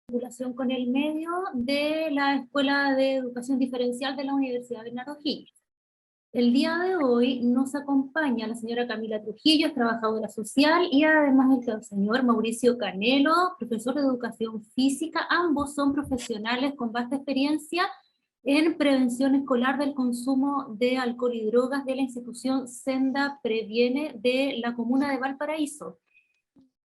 vinculación con el medio de la Escuela de Educación Diferencial de la Universidad Bernardo Higgins. El día de hoy nos acompaña la señora Camila Trujillo, es trabajadora social, y además el señor Mauricio Canelo, profesor de Educación Física. Ambos son profesionales con vasta experiencia en prevención escolar del consumo de alcohol y drogas de la institución Senda Previene de la comuna de Valparaíso.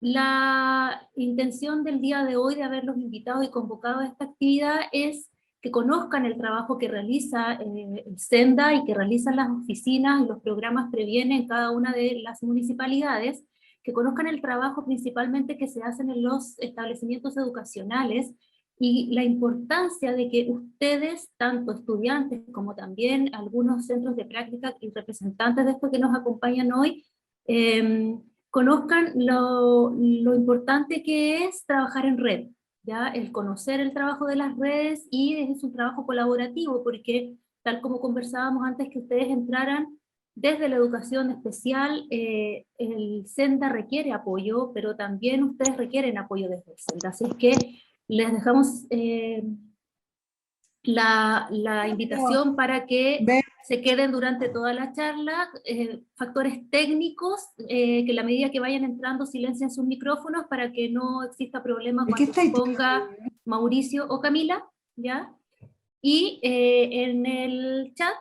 La intención del día de hoy de haberlos invitado y convocado a esta actividad es que conozcan el trabajo que realiza el Senda y que realizan las oficinas y los programas Previene en cada una de las municipalidades, que conozcan el trabajo principalmente que se hacen en los establecimientos educacionales y la importancia de que ustedes, tanto estudiantes como también algunos centros de práctica y representantes de estos que nos acompañan hoy, conozcan lo importante que es trabajar en red, ¿ya? El conocer el trabajo de las redes, y es un trabajo colaborativo, porque tal como conversábamos antes que ustedes entraran, desde la educación especial, el Senda requiere apoyo, pero también ustedes requieren apoyo desde el Senda. Así es que les dejamos la invitación para que se queden durante toda la charla. Factores técnicos, que a la medida que vayan entrando silencien sus micrófonos para que no exista problemas cuando se ponga Mauricio o Camila, ¿ya? Y en el chat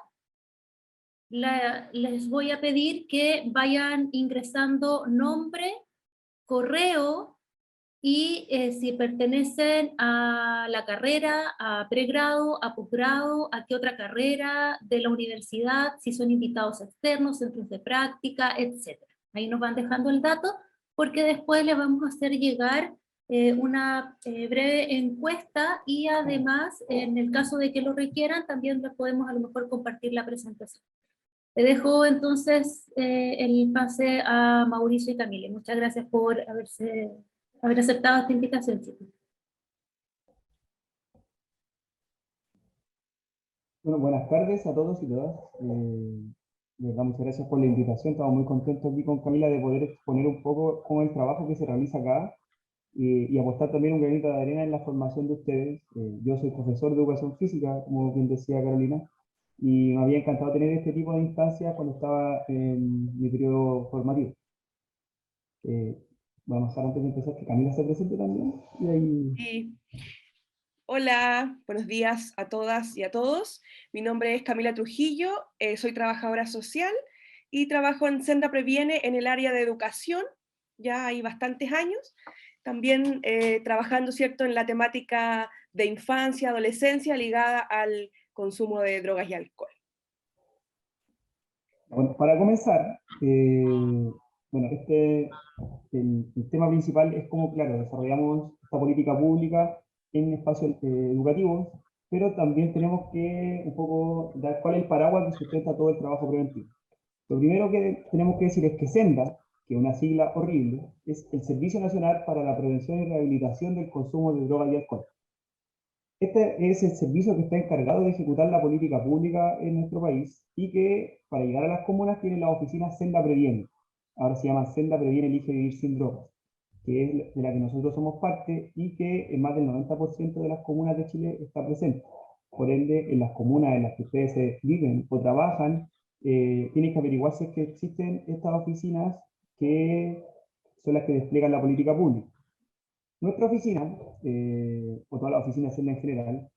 les voy a pedir que vayan ingresando nombre, correo, y si pertenecen a la carrera, a pregrado, a posgrado, a qué otra carrera de la universidad, si son invitados externos, centros de práctica, etc. Ahí nos van dejando el dato, porque después les vamos a hacer llegar una breve encuesta, y además, en el caso de que lo requieran, también les podemos a lo mejor compartir la presentación. Le dejo entonces el pase a Mauricio y Camila. Muchas gracias por haber aceptado esta invitación, chicos. Bueno, buenas tardes a todos y todas. De verdad, muchas gracias por la invitación. Estamos muy contentos aquí con Camila de poder exponer un poco cómo es el trabajo que se realiza acá y apostar también un granito de arena en la formación de ustedes. Yo soy profesor de educación física, como bien decía Carolina, y me había encantado tener este tipo de instancias cuando estaba en mi periodo formativo. Vamos a dejar antes de empezar que Camila se presente también. Y ahí... Sí. Hola, buenos días a todas y a todos. Mi nombre es Camila Trujillo, soy trabajadora social y trabajo en Senda Previene en el área de educación, ya hay bastantes años. También trabajando, ¿cierto?, en la temática de infancia, adolescencia ligada al consumo de drogas y alcohol. Bueno, para comenzar, bueno, el tema principal es cómo, claro, desarrollamos esta política pública en espacios educativos, pero también tenemos que un poco dar cuál es el paraguas que sustenta todo el trabajo preventivo. Lo primero que tenemos que decir es que SENDA, que es una sigla horrible, es el Servicio Nacional para la Prevención y Rehabilitación del Consumo de Drogas y Alcohol. Este es el servicio que está encargado de ejecutar la política pública en nuestro país y que para llegar a las comunas tiene la oficina Senda Previene. Ahora se llama Senda Previene Elige Vivir Sin Drogas, que es de la que nosotros somos parte y que en más del 90% de las comunas de Chile está presente. Por ende, en las comunas en las que ustedes viven o trabajan, tienen que averiguar si es que existen estas oficinas que son las que despliegan la política pública. Nuestra oficina, o todas las oficinas en general,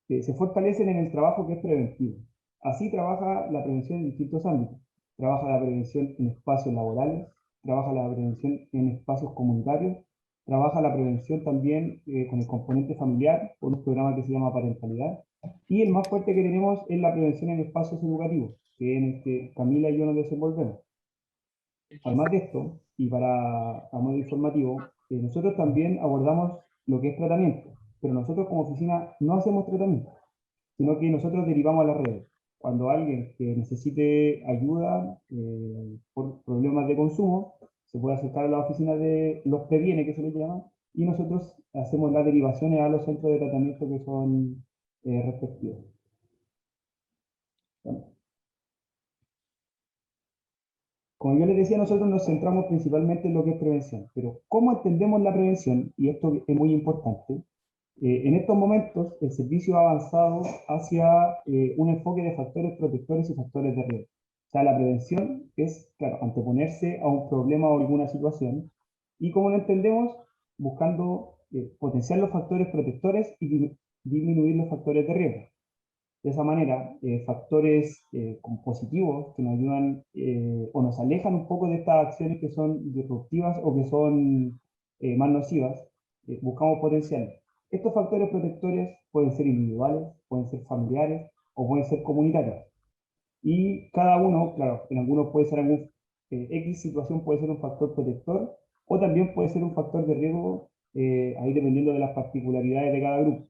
se fortalecen en el trabajo que es preventivo. Así trabaja la prevención en distintos ámbitos. Trabaja la prevención en espacios laborales, trabaja la prevención en espacios comunitarios, trabaja la prevención también con el componente familiar, con un programa que se llama Parentalidad, y el más fuerte que tenemos es la prevención en espacios educativos, que es en el que Camila y yo nos desenvolvemos. Además de esto, y a modo informativo, nosotros también abordamos lo que es tratamiento, pero nosotros como oficina no hacemos tratamiento, sino que nosotros derivamos a las redes. Cuando alguien que necesite ayuda por problemas de consumo, se puede acercar a la oficina de los Previene, que se les llama, y nosotros hacemos las derivaciones a los centros de tratamiento que son respectivos. Bueno. Como yo les decía, nosotros nos centramos principalmente en lo que es prevención, pero ¿cómo entendemos la prevención? Y esto es muy importante. En estos momentos, el servicio ha avanzado hacia un enfoque de factores protectores y factores de riesgo. O sea, la prevención es, claro, anteponerse a un problema o alguna situación, y como lo entendemos, buscando potenciar los factores protectores y disminuir los factores de riesgo. De esa manera, factores positivos que nos ayudan o nos alejan un poco de estas acciones que son disruptivas o que son más nocivas, buscamos potenciarlos. Estos factores protectores pueden ser individuales, pueden ser familiares o pueden ser comunitarios. Y cada uno, claro, en algunos puede ser algún X situación puede ser un factor protector o también puede ser un factor de riesgo, ahí dependiendo de las particularidades de cada grupo.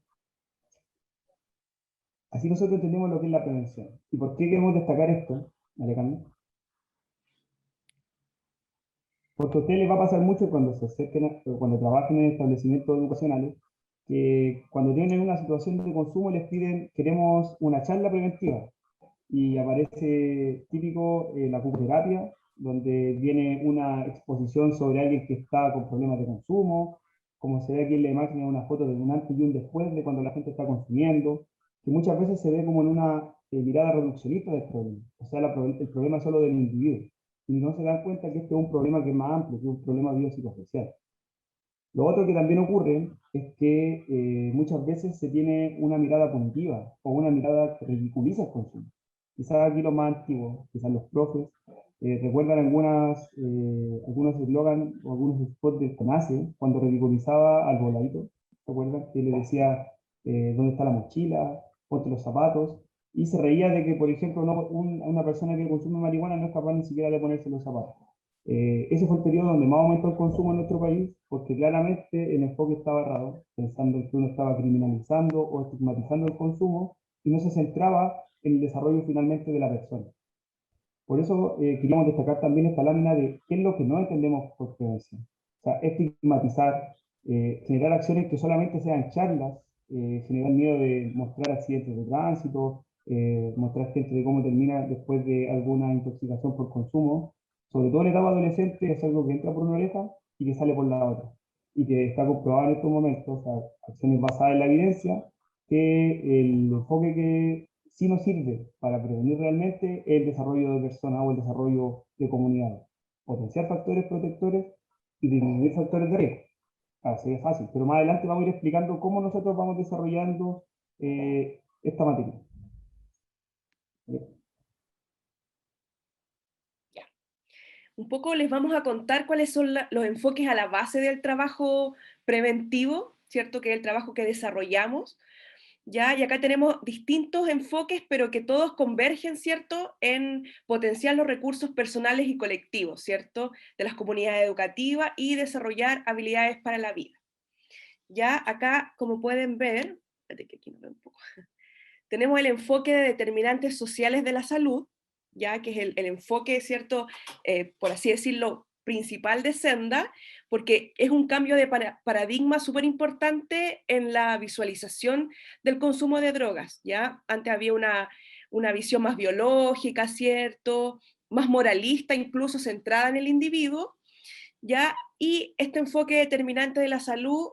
Así nosotros entendemos lo que es la prevención. ¿Y por qué queremos destacar esto, Alejandro? Porque a ustedes les va a pasar mucho cuando se acerquen, cuando trabajen en establecimientos educacionales, que cuando tienen una situación de consumo les piden, queremos una charla preventiva. Y aparece típico la cupoterapia, donde viene una exposición sobre alguien que está con problemas de consumo, como se ve aquí en la imagen, una foto de un antes y un después de cuando la gente está consumiendo, que muchas veces se ve como en una mirada reduccionista del problema. O sea, el problema es solo del individuo. Y no se dan cuenta que este es un problema que es más amplio, que es un problema biopsicosocial. Lo otro que también ocurre es que muchas veces se tiene una mirada punitiva o una mirada que ridiculiza el consumo. Quizás aquí los más antiguos, quizás los profes, recuerdan algunos eslogan o algunos spots del CONACE cuando ridiculizaba al voladito. ¿Se acuerdan? Que le decía dónde está la mochila, ponte los zapatos, y se reía de que, por ejemplo, una persona que consume marihuana no es capaz ni siquiera de ponerse los zapatos. Ese fue el periodo donde más aumentó el consumo en nuestro país, porque claramente el enfoque estaba errado, pensando que uno estaba criminalizando o estigmatizando el consumo y no se centraba en el desarrollo finalmente de la persona. Por eso queríamos destacar también esta lámina de qué es lo que no entendemos por prevención. O sea, estigmatizar, generar acciones que solamente sean charlas, generar miedo de mostrar accidentes de tránsito, mostrar gente de cómo termina después de alguna intoxicación por consumo, sobre todo en etapa adolescente, es algo que entra por una oreja y que sale por la otra. Y que está comprobado en estos momentos, o sea, acciones basadas en la evidencia, que el enfoque que sí nos sirve para prevenir realmente el desarrollo de personas o el desarrollo de comunidades. Potenciar factores protectores y disminuir factores de riesgo. Así es fácil, pero más adelante vamos a ir explicando cómo nosotros vamos desarrollando esta materia. Un poco les vamos a contar cuáles son los enfoques a la base del trabajo preventivo, ¿cierto? Que es el trabajo que desarrollamos, ¿ya? Y acá tenemos distintos enfoques, pero que todos convergen, ¿cierto?, en potenciar los recursos personales y colectivos, ¿cierto?, de las comunidades educativas y desarrollar habilidades para la vida. Ya acá, como pueden ver, espérate que aquí no veo un poco, tenemos el enfoque de determinantes sociales de la salud, ya que es el enfoque, ¿cierto?, por así decirlo, principal de Senda, porque es un cambio de paradigma súper importante en la visualización del consumo de drogas, ¿ya? Antes había una visión más biológica, ¿cierto?, más moralista, incluso centrada en el individuo, ¿ya? Y este enfoque determinante de la salud,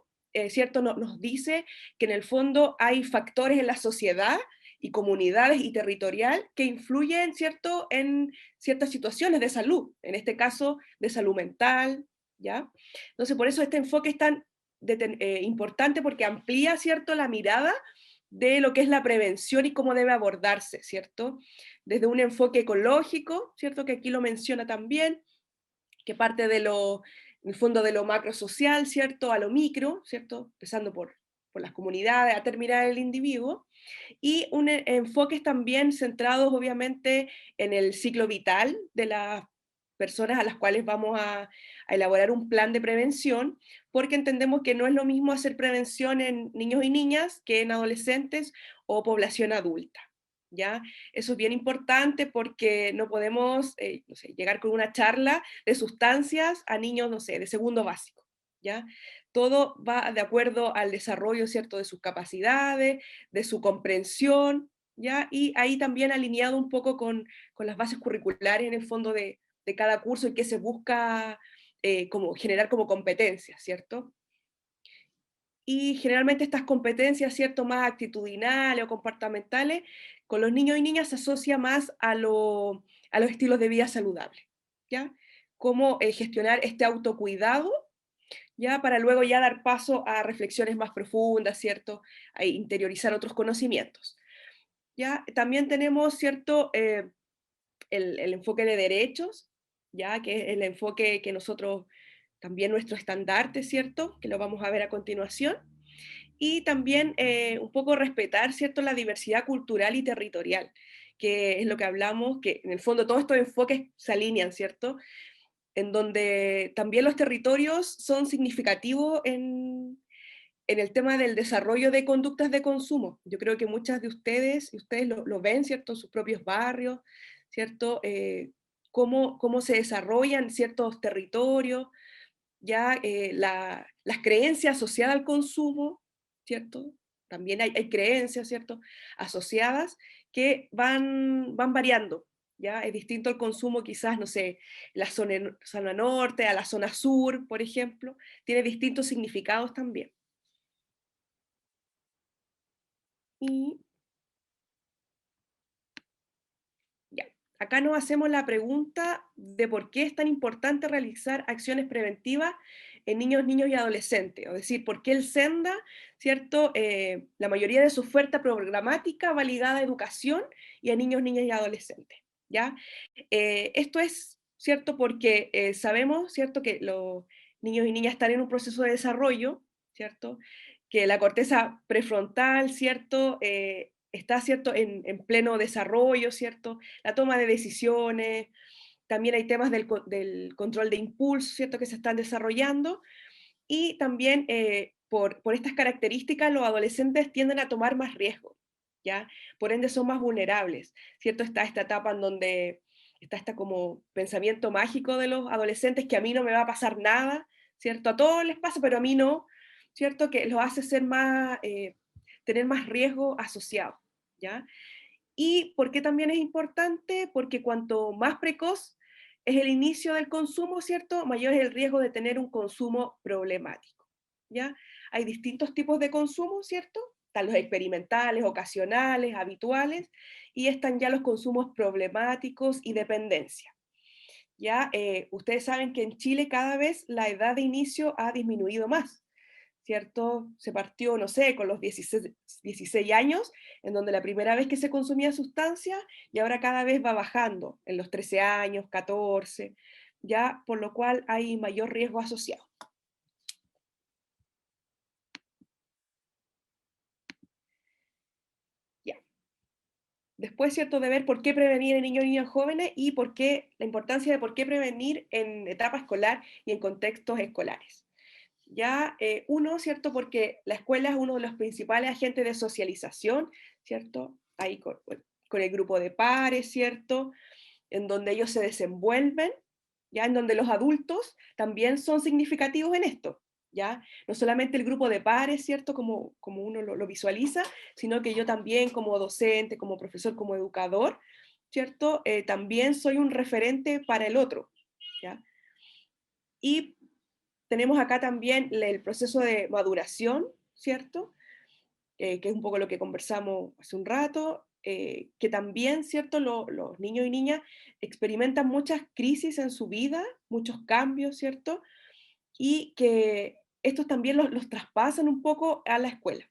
¿cierto?, nos dice que en el fondo hay factores en la sociedad y comunidades y territorial que influyen, ¿cierto?, en ciertas situaciones de salud, en este caso de salud mental, ¿ya? Entonces, por eso este enfoque es tan importante porque amplía, ¿cierto?, la mirada de lo que es la prevención y cómo debe abordarse, ¿cierto? Desde un enfoque ecológico, ¿cierto?, que aquí lo menciona también, que parte de en el fondo de lo macro social, ¿cierto?, a lo micro, ¿cierto?, empezando por las comunidades, a terminar el individuo, y enfoques también centrados obviamente en el ciclo vital de las personas a las cuales vamos a elaborar un plan de prevención, porque entendemos que no es lo mismo hacer prevención en niños y niñas que en adolescentes o población adulta. ¿Ya? Eso es bien importante porque no podemos no sé, llegar con una charla de sustancias a niños, no sé, de segundo básico. ¿Ya? Todo va de acuerdo al desarrollo, ¿cierto?, de sus capacidades, de su comprensión, ¿ya? Y ahí también alineado un poco con las bases curriculares en el fondo de cada curso y que se busca como generar como competencias, ¿cierto? y generalmente estas competencias, ¿cierto?, más actitudinales o comportamentales, con los niños y niñas se asocia más a los estilos de vida saludables, ¿ya? Cómo gestionar este autocuidado, ¿ya? Para luego ya dar paso a reflexiones más profundas, ¿cierto? A interiorizar otros conocimientos, ¿ya? También tenemos, ¿cierto?, el enfoque de derechos, ¿ya? Que es el enfoque que nosotros, también nuestro estandarte, ¿cierto? Que lo vamos a ver a continuación. Y también un poco respetar, ¿cierto?, la diversidad cultural y territorial, que es lo que hablamos, que en el fondo todos estos enfoques se alinean, ¿cierto?, en donde también los territorios son significativos en el tema del desarrollo de conductas de consumo. Yo creo que muchas de ustedes, y ustedes lo ven, ¿cierto?, en sus propios barrios, ¿cierto?, cómo se desarrollan ciertos territorios, ya las creencias asociadas al consumo, ¿cierto? También hay creencias, ¿cierto?, asociadas que van variando, ¿ya? Es distinto el consumo quizás, no sé, la zona norte a la zona sur, por ejemplo, tiene distintos significados también. Y ya, acá nos hacemos la pregunta de por qué es tan importante realizar acciones preventivas en niños, niños y adolescentes. Es decir, por qué el Senda, ¿cierto? La mayoría de su oferta programática va ligada a educación y a niños, niñas y adolescentes, ¿ya? Esto es, ¿cierto? Porque sabemos, ¿cierto?, que los niños y niñas están en un proceso de desarrollo, ¿cierto? Que la corteza prefrontal, ¿cierto?, está, ¿cierto?, en pleno desarrollo, ¿cierto? La toma de decisiones, también hay temas del control de impulso, ¿cierto?, que se están desarrollando, y también por estas características los adolescentes tienden a tomar más riesgo, ¿ya? Por ende son más vulnerables, ¿cierto? Está esta etapa en donde está este como pensamiento mágico de los adolescentes que a mí no me va a pasar nada, ¿cierto? A todos les pasa, pero a mí no, ¿cierto? Que los hace ser más, tener más riesgo asociado, ¿ya? ¿Y por qué también es importante? Porque cuanto más precoz es el inicio del consumo, ¿cierto?, mayor es el riesgo de tener un consumo problemático, ¿ya? Hay distintos tipos de consumo, ¿cierto? Están los experimentales, ocasionales, habituales, y están ya los consumos problemáticos y dependencia. Ya, ustedes saben que en Chile cada vez la edad de inicio ha disminuido más, ¿cierto? Se partió, no sé, con los 16 años, en donde la primera vez que se consumía sustancia, y ahora cada vez va bajando, en los 13 años, 14, ya, por lo cual hay mayor riesgo asociado. Ya. Después, ¿cierto?, de ver por qué prevenir en niños y niñas jóvenes y por qué, la importancia de por qué prevenir en etapa escolar y en contextos escolares. Ya, uno, ¿cierto? Porque la escuela es uno de los principales agentes de socialización, ¿cierto? Ahí con el grupo de pares, ¿cierto? En donde ellos se desenvuelven, ya, en donde los adultos también son significativos en esto, ya. No solamente el grupo de pares, ¿cierto? Como uno lo visualiza, sino que yo también como docente, como profesor, como educador, ¿cierto? También soy un referente para el otro, ¿ya? Y tenemos acá también el proceso de maduración, ¿cierto? Que es un poco lo que conversamos hace un rato, que también, ¿cierto? Los niños y niñas experimentan muchas crisis en su vida, muchos cambios, ¿cierto? Y que estos también los traspasan un poco a la escuela,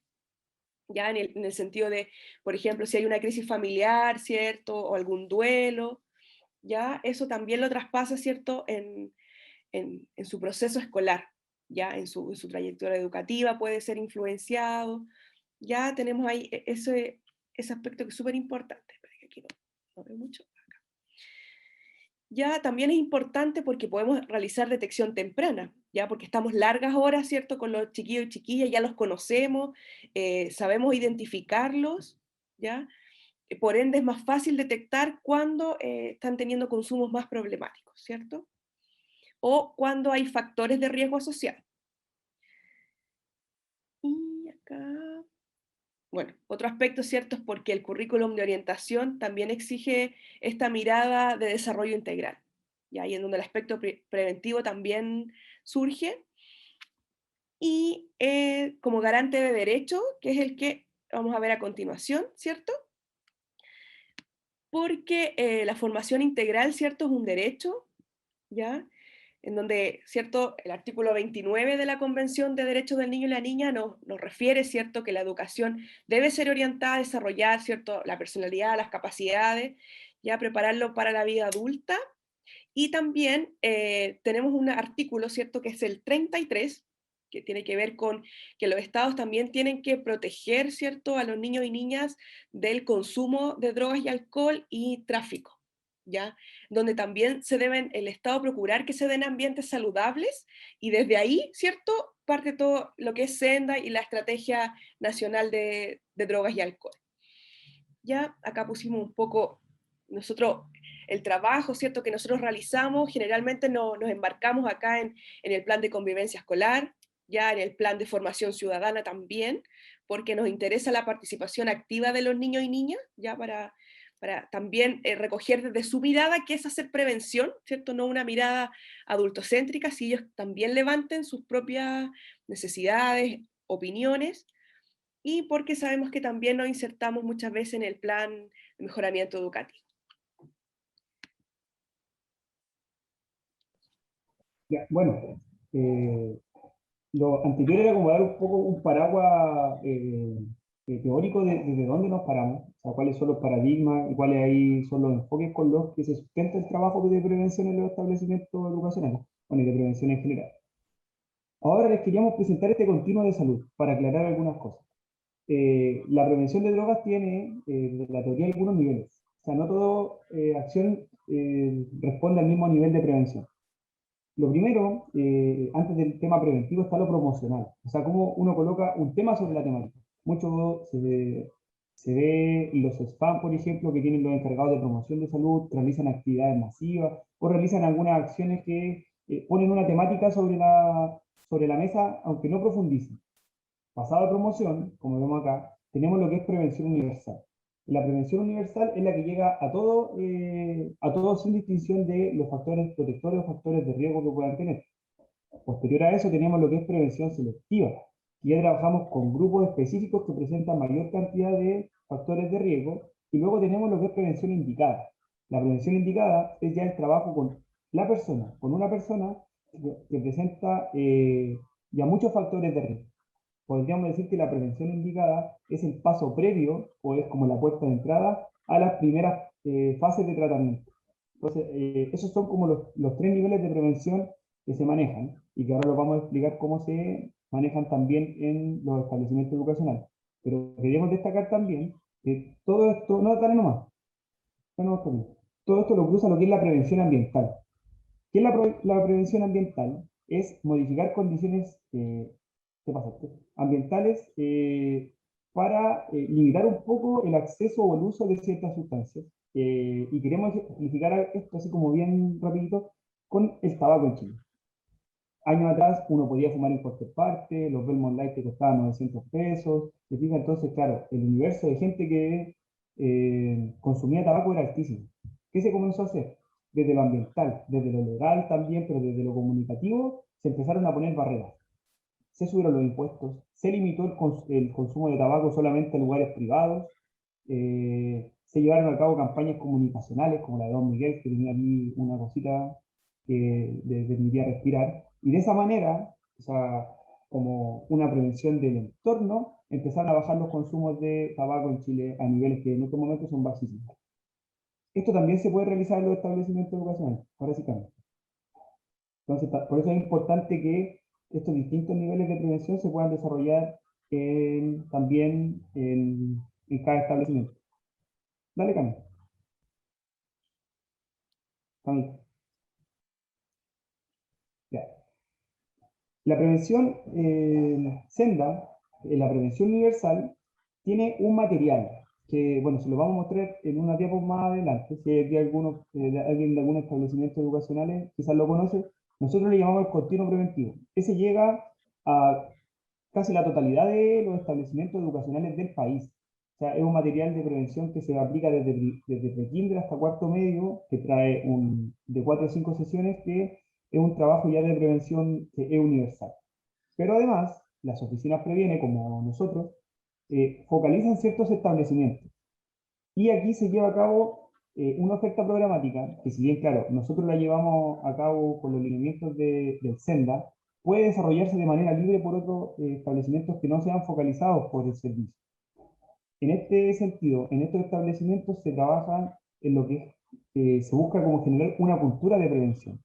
ya en el sentido de, por ejemplo, si hay una crisis familiar, ¿cierto? O algún duelo, ya eso también lo traspasa, ¿cierto? En su proceso escolar, ya en su trayectoria educativa puede ser influenciado, ya tenemos ahí ese aspecto que es súper importante. Espera que aquí no veo mucho. Ya también es importante porque podemos realizar detección temprana, ya porque estamos largas horas, ¿cierto? Con los chiquillos y chiquillas, ya los conocemos, sabemos identificarlos, ¿ya? Por ende es más fácil detectar cuando están teniendo consumos más problemáticos, ¿cierto? O cuando hay factores de riesgo asociados. Y acá, bueno, otro aspecto cierto es porque el currículum de orientación también exige esta mirada de desarrollo integral, ¿ya? Y en donde el aspecto preventivo también surge, y como garante de derecho, que es el que vamos a ver a continuación, ¿cierto? Porque la formación integral, ¿cierto? Es un derecho, ¿ya? En donde, ¿cierto? El artículo 29 de la Convención de Derechos del Niño y la Niña nos refiere, ¿cierto? Que la educación debe ser orientada a desarrollar, ¿cierto? La personalidad, las capacidades, ya prepararlo para la vida adulta. Y también tenemos un artículo, ¿cierto? Que es el 33, que tiene que ver con que los estados también tienen que proteger, ¿cierto? A los niños y niñas del consumo de drogas y alcohol y tráfico, ¿ya? Donde también el Estado procurar que se den ambientes saludables y desde ahí, ¿cierto? Parte todo lo que es Senda y la Estrategia Nacional de Drogas y Alcohol. Ya, acá pusimos un poco, nosotros, el trabajo, ¿cierto? Que nosotros realizamos, generalmente nos embarcamos acá en el plan de convivencia escolar, ya en el plan de formación ciudadana también, porque nos interesa la participación activa de los niños y niñas, ya para también recoger desde su mirada qué es hacer prevención, ¿cierto? No una mirada adultocéntrica, si ellos también levanten sus propias necesidades, opiniones, y porque sabemos que también nos insertamos muchas veces en el plan de mejoramiento educativo. Ya, bueno, lo anterior era como dar un poco un paraguas teórico desde dónde nos paramos, o sea, cuáles son los paradigmas y cuáles ahí son los enfoques con los que se sustenta el trabajo de prevención en los establecimientos educacionales, bueno, y de prevención en general. Ahora les queríamos presentar este continuo de salud para aclarar algunas cosas. La prevención de drogas tiene, de la teoría, algunos niveles. O sea, no toda acción responde al mismo nivel de prevención. Lo primero, antes del tema preventivo, está lo promocional. O sea, cómo uno coloca un tema sobre la temática. Mucho se ve los spam, por ejemplo, que tienen los encargados de promoción de salud, realizan actividades masivas o realizan algunas acciones que ponen una temática sobre la mesa, aunque no profundicen. Pasada la promoción, como vemos acá, tenemos lo que es prevención universal. La prevención universal es la que llega a todos sin distinción de los factores protectores o factores de riesgo que puedan tener. Posterior a eso tenemos lo que es prevención selectiva, que ya trabajamos con grupos específicos que presentan mayor cantidad de factores de riesgo, y luego tenemos lo que es prevención indicada. La prevención indicada es ya el trabajo con la persona, con una persona que presenta ya muchos factores de riesgo. Podríamos decir que la prevención indicada es el paso previo o es como la puerta de entrada a las primeras fases de tratamiento. Entonces, esos son como los tres niveles de prevención que se manejan y que ahora los vamos a explicar cómo se manejan también en los establecimientos educacionales. Pero queríamos destacar también que todo esto, no, dale nomás, todo esto lo cruza lo que es la prevención ambiental. ¿Qué es la prevención ambiental? Es modificar condiciones ¿qué pasa? Ambientales para limitar un poco el acceso o el uso de ciertas sustancias. Y queremos explicar esto así como bien rapidito con el tabaco en Chile. Años atrás uno podía fumar en cualquier parte, los Belmont Light te costaban 900 pesos, entonces claro, el universo de gente que consumía tabaco era altísimo. ¿Qué se comenzó a hacer? Desde lo ambiental, desde lo legal también, pero desde lo comunicativo, se empezaron a poner barreras. Se subieron los impuestos, se limitó el consumo de tabaco solamente en lugares privados, se llevaron a cabo campañas comunicacionales como la de Don Miguel, que tenía aquí una cosita que le permitía respirar, y de esa manera, o sea, como una prevención del entorno, empezaron a bajar los consumos de tabaco en Chile a niveles que en estos momentos son bajísimos. Esto también se puede realizar en los establecimientos educacionales, ahora sí cambia. Entonces, por eso es importante que estos distintos niveles de prevención se puedan desarrollar también en cada establecimiento. Dale, Camila. Camila. Ya. La prevención Senda, la prevención universal, tiene un material que, bueno, se lo vamos a mostrar en una diapo más adelante. Si hay aquí alguien de algunos establecimientos educacionales, quizás lo conoce. Nosotros le llamamos el continuo preventivo. Ese llega a casi la totalidad de los establecimientos educacionales del país. O sea, es un material de prevención que se aplica desde prekinder hasta cuarto medio, que trae de 4 a 5 sesiones, que es un trabajo ya de prevención que es universal. Pero además, las oficinas Previene, como nosotros, focalizan ciertos establecimientos. Y aquí se lleva a cabo una oferta programática, que si bien, claro, nosotros la llevamos a cabo con los lineamientos del Senda, puede desarrollarse de manera libre por otros establecimientos que no sean focalizados por el servicio. En este sentido, en estos establecimientos se trabaja en lo que se busca como generar una cultura de prevención.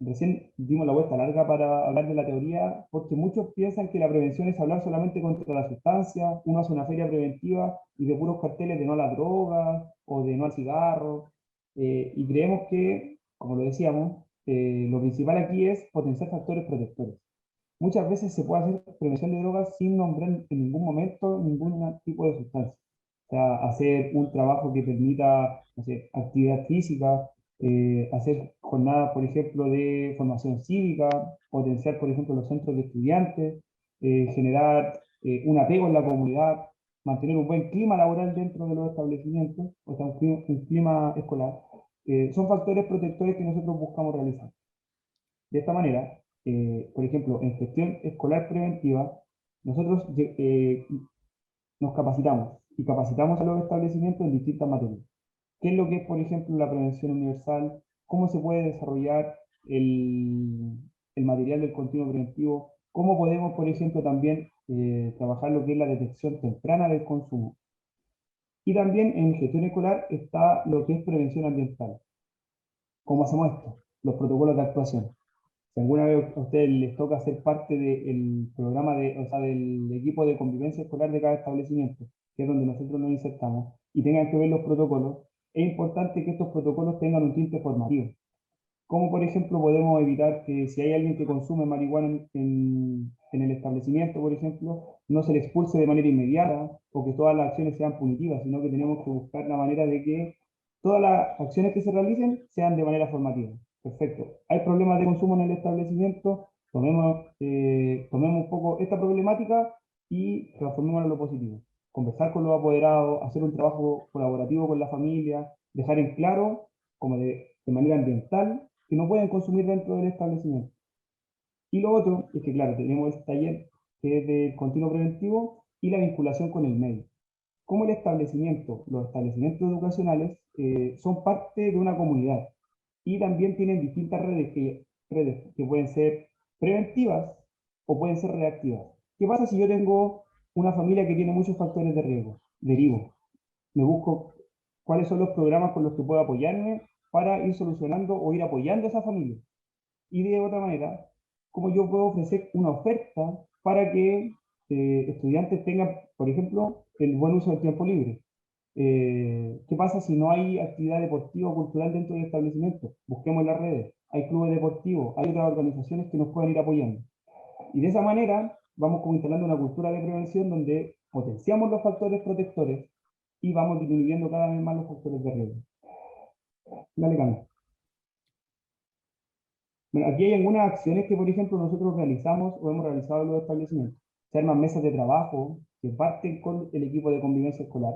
Recién dimos la vuelta larga para hablar de la teoría, porque muchos piensan que la prevención es hablar solamente contra la sustancia, uno hace una feria preventiva y de puros carteles de no a la droga o de no al cigarro, y creemos que, como lo decíamos, lo principal aquí es potenciar factores protectores. Muchas veces se puede hacer prevención de drogas sin nombrar en ningún momento ningún tipo de sustancia. O sea, hacer un trabajo que permita, no sé, actividad física, hacer jornadas, por ejemplo, de formación cívica, potenciar, por ejemplo, los centros de estudiantes, generar un apego en la comunidad, mantener un buen clima laboral dentro de los establecimientos, o sea, un clima escolar. Son factores protectores que nosotros buscamos realizar. De esta manera, por ejemplo, en gestión escolar preventiva, nosotros nos capacitamos y capacitamos a los establecimientos en distintas materias. ¿Qué es lo que es, por ejemplo, la prevención universal? ¿Cómo se puede desarrollar el material del continuo preventivo? ¿Cómo podemos, por ejemplo, también trabajar lo que es la detección temprana del consumo? Y también en gestión escolar está lo que es prevención ambiental. ¿Cómo hacemos esto? Los protocolos de actuación. Si alguna vez a ustedes les toca ser parte del programa o sea, del equipo de convivencia escolar de cada establecimiento, que es donde nosotros nos insertamos, y tengan que ver los protocolos, es importante que estos protocolos tengan un tinte formativo. Como por ejemplo podemos evitar que si hay alguien que consume marihuana en el establecimiento, por ejemplo, no se le expulse de manera inmediata o que todas las acciones sean punitivas, sino que tenemos que buscar la manera de que todas las acciones que se realicen sean de manera formativa. Perfecto. Hay problemas de consumo en el establecimiento, tomemos un poco esta problemática y transformémosla en lo positivo. Conversar con los apoderados, hacer un trabajo colaborativo con la familia, dejar en claro, como de manera ambiental, que no pueden consumir dentro del establecimiento. Y lo otro es que, claro, tenemos este taller que es de continuo preventivo y la vinculación con el medio. Como el establecimiento, los establecimientos educacionales son parte de una comunidad y también tienen distintas redes que pueden ser preventivas o pueden ser reactivas. ¿Qué pasa si yo tengo una familia que tiene muchos factores de riesgo? Derivo. Me busco cuáles son los programas con los que puedo apoyarme para ir solucionando o ir apoyando a esa familia. Y de otra manera, cómo yo puedo ofrecer una oferta para que estudiantes tengan, por ejemplo, el buen uso del tiempo libre. ¿Qué pasa si no hay actividad deportiva o cultural dentro del establecimiento? Busquemos las redes. Hay clubes deportivos, hay otras organizaciones que nos pueden ir apoyando. Y de esa manera vamos como instalando una cultura de prevención donde potenciamos los factores protectores y vamos disminuyendo cada vez más los factores de riesgo. Dale, Cami. Bueno, aquí hay algunas acciones que, por ejemplo, nosotros realizamos o hemos realizado en los establecimientos. Se arman mesas de trabajo que parten con el equipo de convivencia escolar.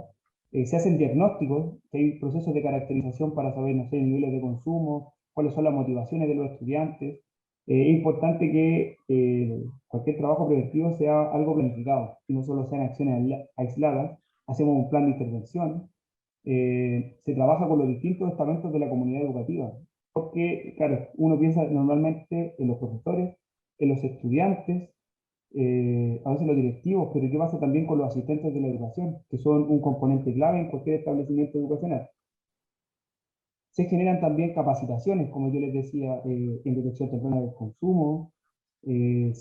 Se hacen diagnósticos, que hay procesos de caracterización para saber, no sé, niveles de consumo, cuáles son las motivaciones de los estudiantes. Es importante que cualquier trabajo preventivo sea algo planificado, y no solo sean acciones aisladas. Hacemos un plan de intervención. Se trabaja con los distintos estamentos de la comunidad educativa. Porque, claro, uno piensa normalmente en los profesores, en los estudiantes, a veces los directivos, pero ¿qué pasa también con los asistentes de la educación, que son un componente clave en cualquier establecimiento educacional? Se generan también capacitaciones, como yo les decía, en detección temprana del consumo, eh,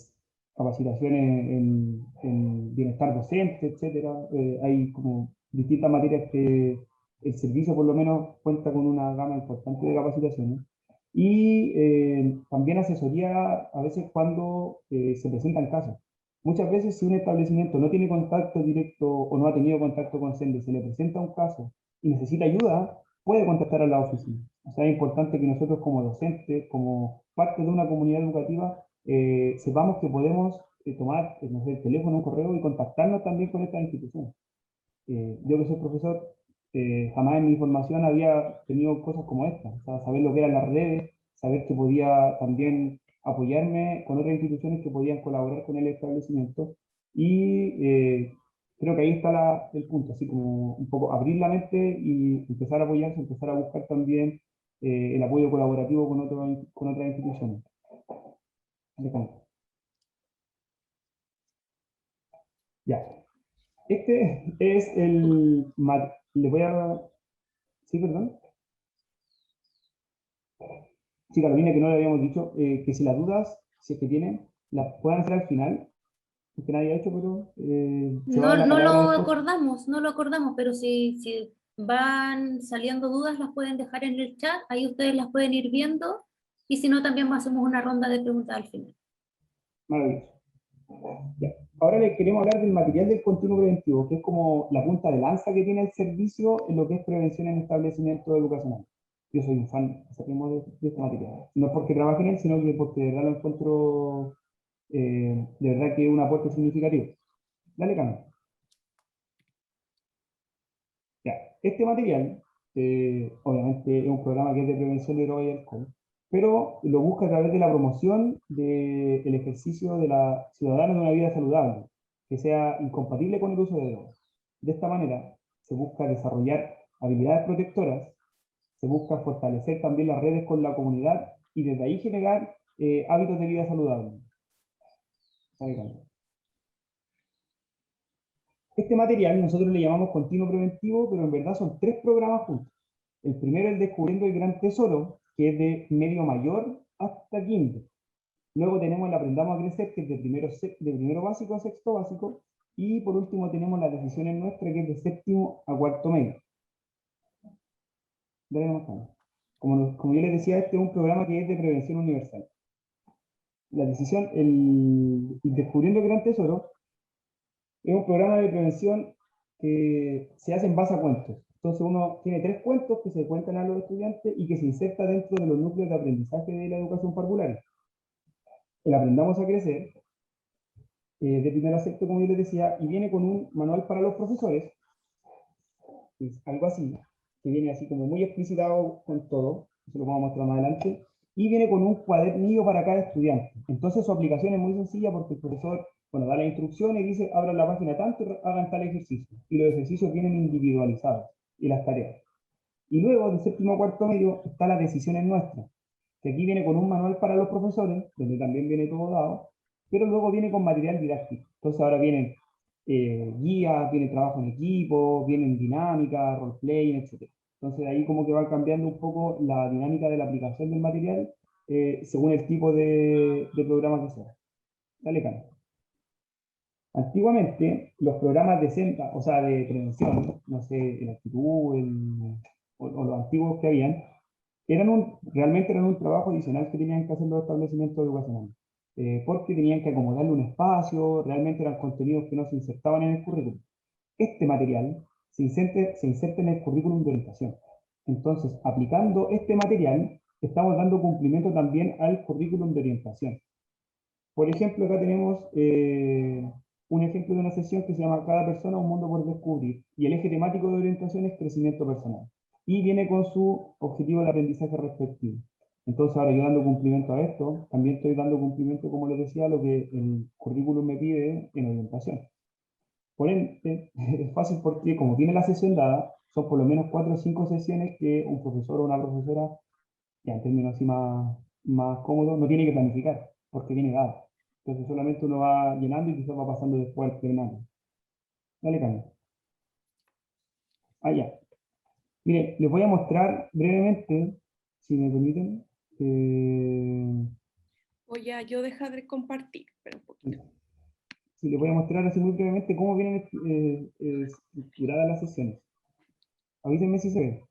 capacitaciones en bienestar docente, etcétera. Hay como distintas materias que el servicio por lo menos cuenta con una gama importante de capacitaciones. Y también asesoría a veces cuando se presentan casos. Muchas veces si un establecimiento no tiene contacto directo o no ha tenido contacto con SENDE, se le presenta un caso y necesita ayuda, puede contactar a la oficina. O sea, es importante que nosotros como docentes, como parte de una comunidad educativa, sepamos que podemos tomar no sé, el teléfono, un correo y contactarnos también con estas instituciones. Yo que soy profesor, jamás en mi formación había tenido cosas como esta, o sea, saber lo que eran las redes, saber que podía también apoyarme con otras instituciones que podían colaborar con el establecimiento, y creo que ahí está el punto, así como un poco abrir la mente y empezar a apoyarse, empezar a buscar también el apoyo colaborativo con otras instituciones. Ya. Este es le voy a... Sí, perdón. Sí, Carolina, que no le habíamos dicho, que si las dudas, si es que tienen, las puedan hacer al final, que nadie ha hecho, pero se va a No, dar la no palabra lo después. acordamos, no lo acordamos, pero si van saliendo dudas, las pueden dejar en el chat, ahí ustedes las pueden ir viendo, y si no, también hacemos una ronda de preguntas al final. Maravilloso. Ya. Ahora les queremos hablar del material del continuo preventivo, que es como la punta de lanza que tiene el servicio en lo que es prevención en establecimientos educacionales. Yo soy un fan de este material. No es porque trabaje en él, sino que porque de verdad lo encuentro, de verdad que es un aporte significativo. Dale, Carmen. Ya. Este material, obviamente, es un programa que es de prevención de drogas y alcohol, pero lo busca a través de la promoción del ejercicio de la ciudadana de una vida saludable, que sea incompatible con el uso de drogas. De esta manera, se busca desarrollar habilidades protectoras, se busca fortalecer también las redes con la comunidad y desde ahí generar hábitos de vida saludable. Este material nosotros le llamamos continuo preventivo, pero en verdad son 3 programas juntos. El primero es Descubriendo el Gran Tesoro, que es de medio mayor hasta kinder. Luego tenemos el Aprendamos a Crecer, que es de primero básico a sexto básico. Y por último tenemos Las Decisiones Nuestras, que es de séptimo a cuarto medio. Como yo les decía, este es un programa que es de prevención universal. La decisión, el Descubriendo el Gran Tesoro, es un programa de prevención que se hace en base a cuentos. Entonces uno tiene 3 cuentos que se cuentan a los estudiantes y que se inserta dentro de los núcleos de aprendizaje de la educación parvularia. El Aprendamos a Crecer, de primero a sexto, como yo les decía, y viene con un manual para los profesores, que es algo así, que viene así como muy explicitado con todo, eso lo vamos a mostrar más adelante, y viene con un cuadernillo para cada estudiante. Entonces su aplicación es muy sencilla porque el profesor, bueno, da la instrucción y dice, abran la página tanto y hagan tal ejercicio. Y los ejercicios vienen individualizados, y las tareas. Y luego, de séptimo a cuarto medio, está Las Decisiones Nuestras, que aquí viene con un manual para los profesores, donde también viene todo dado, pero luego viene con material didáctico. Entonces ahora vienen guías, viene trabajo en equipo, vienen dinámicas, roleplaying, etc. Entonces ahí como que va cambiando un poco la dinámica de la aplicación del material según el tipo de programa que sea. Dale, Cana. Antiguamente, los programas de CENTA, o sea, de prevención, no sé, el actitud, o los antiguos que habían, realmente eran un trabajo adicional que tenían que hacer los establecimientos educacionales, porque tenían que acomodarle un espacio, realmente eran contenidos que no se insertaban en el currículum. Este material se inserta en el currículum de orientación. Entonces, aplicando este material, estamos dando cumplimiento también al currículum de orientación. Por ejemplo, acá tenemos un ejemplo de una sesión que se llama Cada persona, un mundo por descubrir, y el eje temático de orientación es crecimiento personal. Y viene con su objetivo de aprendizaje respectivo. Entonces, ahora yo dando cumplimiento a esto, también estoy dando cumplimiento, como les decía, a lo que el currículum me pide en orientación. Por ende, es fácil porque como tiene la sesión dada, son por lo menos 4 o 5 sesiones que un profesor o una profesora, ya en términos así más cómodos, no tiene que planificar, porque viene dado. Entonces solamente uno va llenando y quizás va pasando después al plenario. Dale, Carlos. Ah, ya. Mire, les voy a mostrar brevemente, si me permiten. Voy a yo dejar de compartir, espera un poquito. Sí, les voy a mostrar así muy brevemente cómo vienen estructuradas las sesiones. Avísenme si se ve.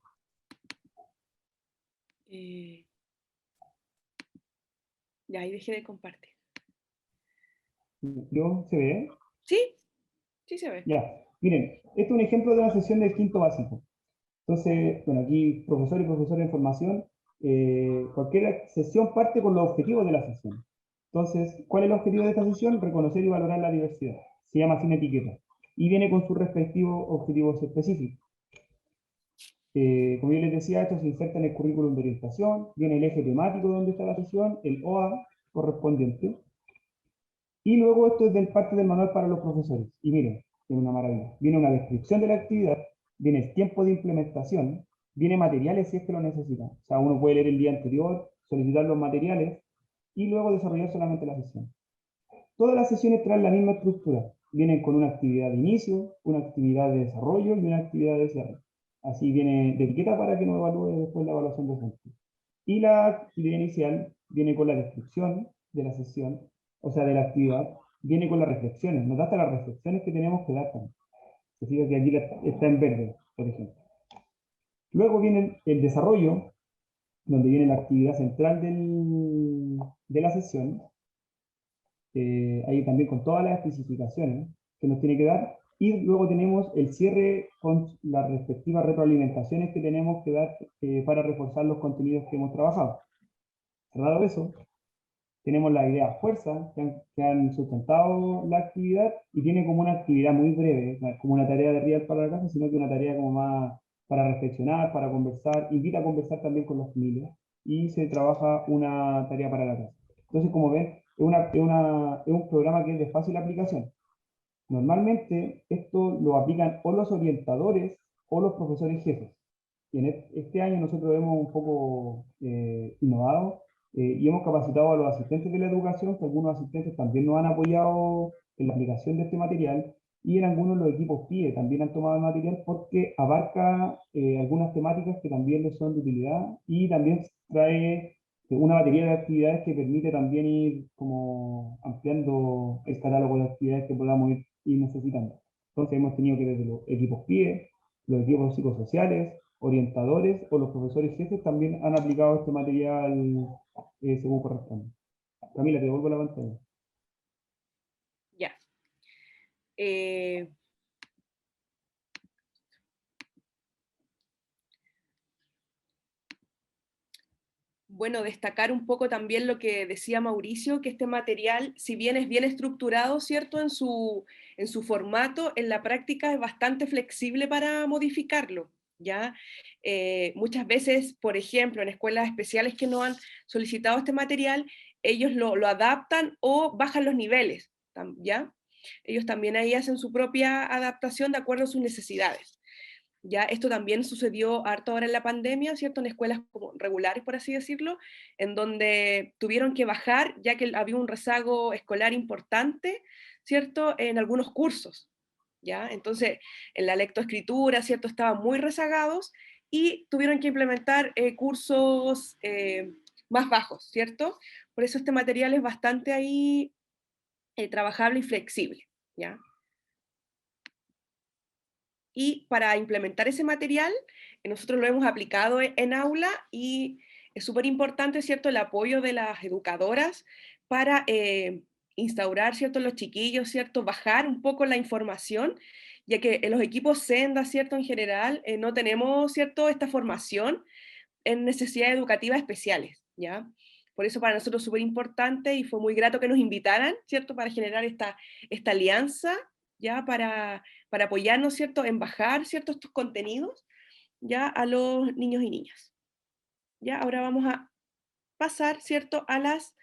Ya, ahí dejé de compartir. ¿Yo se ve? ¿Sí? Sí se ve. Ya. Miren, este es un ejemplo de una sesión del quinto básico. Entonces, bueno, aquí profesor y profesora en formación, cualquier sesión parte con los objetivos de la sesión. Entonces, ¿cuál es el objetivo de esta sesión? Reconocer y valorar la diversidad. Se llama sin etiqueta. Y viene con sus respectivos objetivos específicos. Como yo les decía, esto se inserta en el currículum de orientación, viene el eje temático donde está la sesión, el OA, correspondiente. Y luego esto es parte del manual para los profesores. Y miren, es una maravilla. Viene una descripción de la actividad, viene el tiempo de implementación, viene materiales si es que lo necesitan. O sea, uno puede leer el día anterior, solicitar los materiales y luego desarrollar solamente la sesión. Todas las sesiones traen la misma estructura. Vienen con una actividad de inicio, una actividad de desarrollo y una actividad de cierre. Así viene de etiqueta para que no evalúe después la evaluación docente. Y la actividad inicial viene con la descripción de la sesión, o sea, de la actividad, viene con las reflexiones. Nos da hasta las reflexiones que tenemos que dar también. Se fija que aquí está en verde, por ejemplo. Luego viene el desarrollo, donde viene la actividad central de la sesión, ahí también con todas las especificaciones que nos tiene que dar, y luego tenemos el cierre con las respectivas retroalimentaciones que tenemos que dar para reforzar los contenidos que hemos trabajado. Cerrado eso, tenemos las ideas fuerza que han sustentado la actividad y tiene como una actividad muy breve, no es como una tarea de real para la casa, sino que una tarea como más para reflexionar, para conversar, invita a conversar también con las familias y se trabaja una tarea para la casa. Entonces, como ven, es un programa que es de fácil aplicación. Normalmente esto lo aplican o los orientadores o los profesores jefes. Y en este año nosotros hemos un poco innovado y hemos capacitado a los asistentes de la educación, que algunos asistentes también nos han apoyado en la aplicación de este material, y en algunos los equipos PIE también han tomado el material porque abarca algunas temáticas que también les son de utilidad y también trae una batería de actividades que permite también ir como ampliando el catálogo de actividades que podamos ir necesitando. Entonces hemos tenido que desde los equipos PIE, los equipos psicosociales, orientadores o los profesores jefes también han aplicado este material según corresponde. Camila, te devuelvo la pantalla. Ya. Bueno, destacar un poco también lo que decía Mauricio, que este material, si bien es bien estructurado, ¿cierto? En su formato, en la práctica es bastante flexible para modificarlo, ¿ya? Muchas veces, por ejemplo, en escuelas especiales que no han solicitado este material, ellos lo adaptan o bajan los niveles, ¿ya? Ellos también ahí hacen su propia adaptación de acuerdo a sus necesidades. Ya esto también sucedió harto ahora en la pandemia, ¿cierto? En escuelas como regulares, por así decirlo, en donde tuvieron que bajar, ya que había un rezago escolar importante, ¿cierto? En algunos cursos, ¿ya? Entonces, en la lectoescritura, ¿cierto? Estaban muy rezagados y tuvieron que implementar cursos más bajos, ¿cierto? Por eso este material es bastante ahí trabajable y flexible, ¿ya? Y para implementar ese material, nosotros lo hemos aplicado en aula y es súper importante, ¿cierto?, el apoyo de las educadoras para instaurar, ¿cierto?, los chiquillos, ¿cierto?, bajar un poco la información, ya que en los equipos Senda, ¿cierto?, en general, no tenemos, ¿cierto?, esta formación en necesidades educativas especiales, ¿ya? Por eso para nosotros es súper importante y fue muy grato que nos invitaran, ¿cierto?, para generar esta alianza, ¿ya? Para apoyarnos, ¿cierto?, en bajar, ¿cierto?, estos contenidos, ¿ya?, a los niños y niñas. ¿Ya? Ahora vamos a pasar, ¿cierto?, a las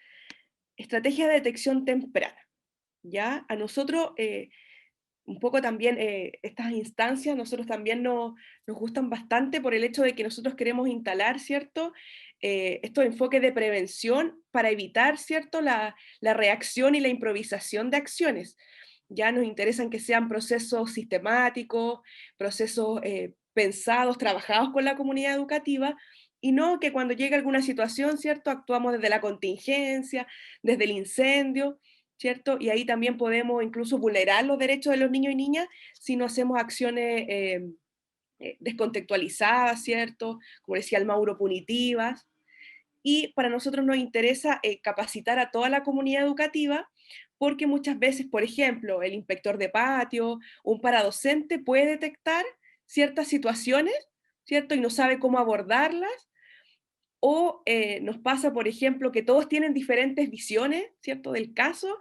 estrategias de detección temprana, ¿ya? A nosotros, un poco también estas instancias, nosotros también nos gustan bastante por el hecho de que nosotros queremos instalar, ¿cierto?, estos enfoques de prevención para evitar, ¿cierto?, la reacción y la improvisación de acciones. Ya nos interesan que sean procesos sistemáticos, procesos pensados, trabajados con la comunidad educativa, y no que cuando llega alguna situación, ¿cierto?, actuamos desde la contingencia, desde el incendio, ¿cierto? Y ahí también podemos incluso vulnerar los derechos de los niños y niñas si no hacemos acciones descontextualizadas, ¿cierto? Como decía el Mauro, punitivas. Y para nosotros nos interesa capacitar a toda la comunidad educativa porque muchas veces, por ejemplo, el inspector de patio, un paradocente puede detectar ciertas situaciones, ¿cierto? Y no sabe cómo abordarlas, o nos pasa, por ejemplo, que todos tienen diferentes visiones, ¿cierto?, del caso,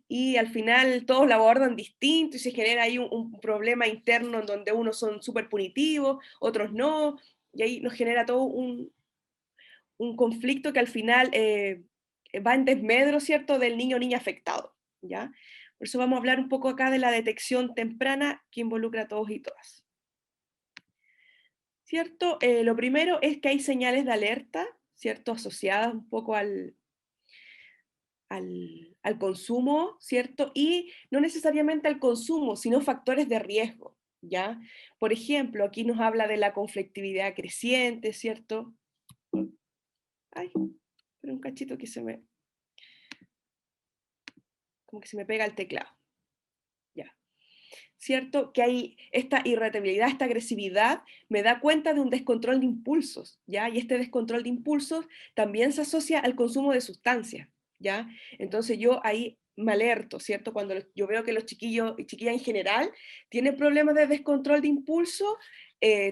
y al final todos lo abordan distinto y se genera ahí un problema interno en donde unos son súper punitivos, otros no, y ahí nos genera todo un conflicto que al final va en desmedro, ¿cierto?, del niño o niña afectado, ¿ya? Por eso vamos a hablar un poco acá de la detección temprana que involucra a todos y todas. ¿Cierto? Lo primero es que hay señales de alerta, ¿cierto?, asociadas un poco al consumo, ¿cierto? Y no necesariamente al consumo, sino factores de riesgo, ¿ya? Por ejemplo, aquí nos habla de la conflictividad creciente, ¿cierto? Ay, pero un cachito que como que se me pega el teclado, ya. ¿Cierto? Que hay esta irritabilidad, esta agresividad, me da cuenta de un descontrol de impulsos, ¿ya? Y este descontrol de impulsos también se asocia al consumo de sustancias, ¿ya? Entonces yo ahí me alerto, ¿cierto? Cuando yo veo que los chiquillos y chiquillas en general tienen problemas de descontrol de impulso,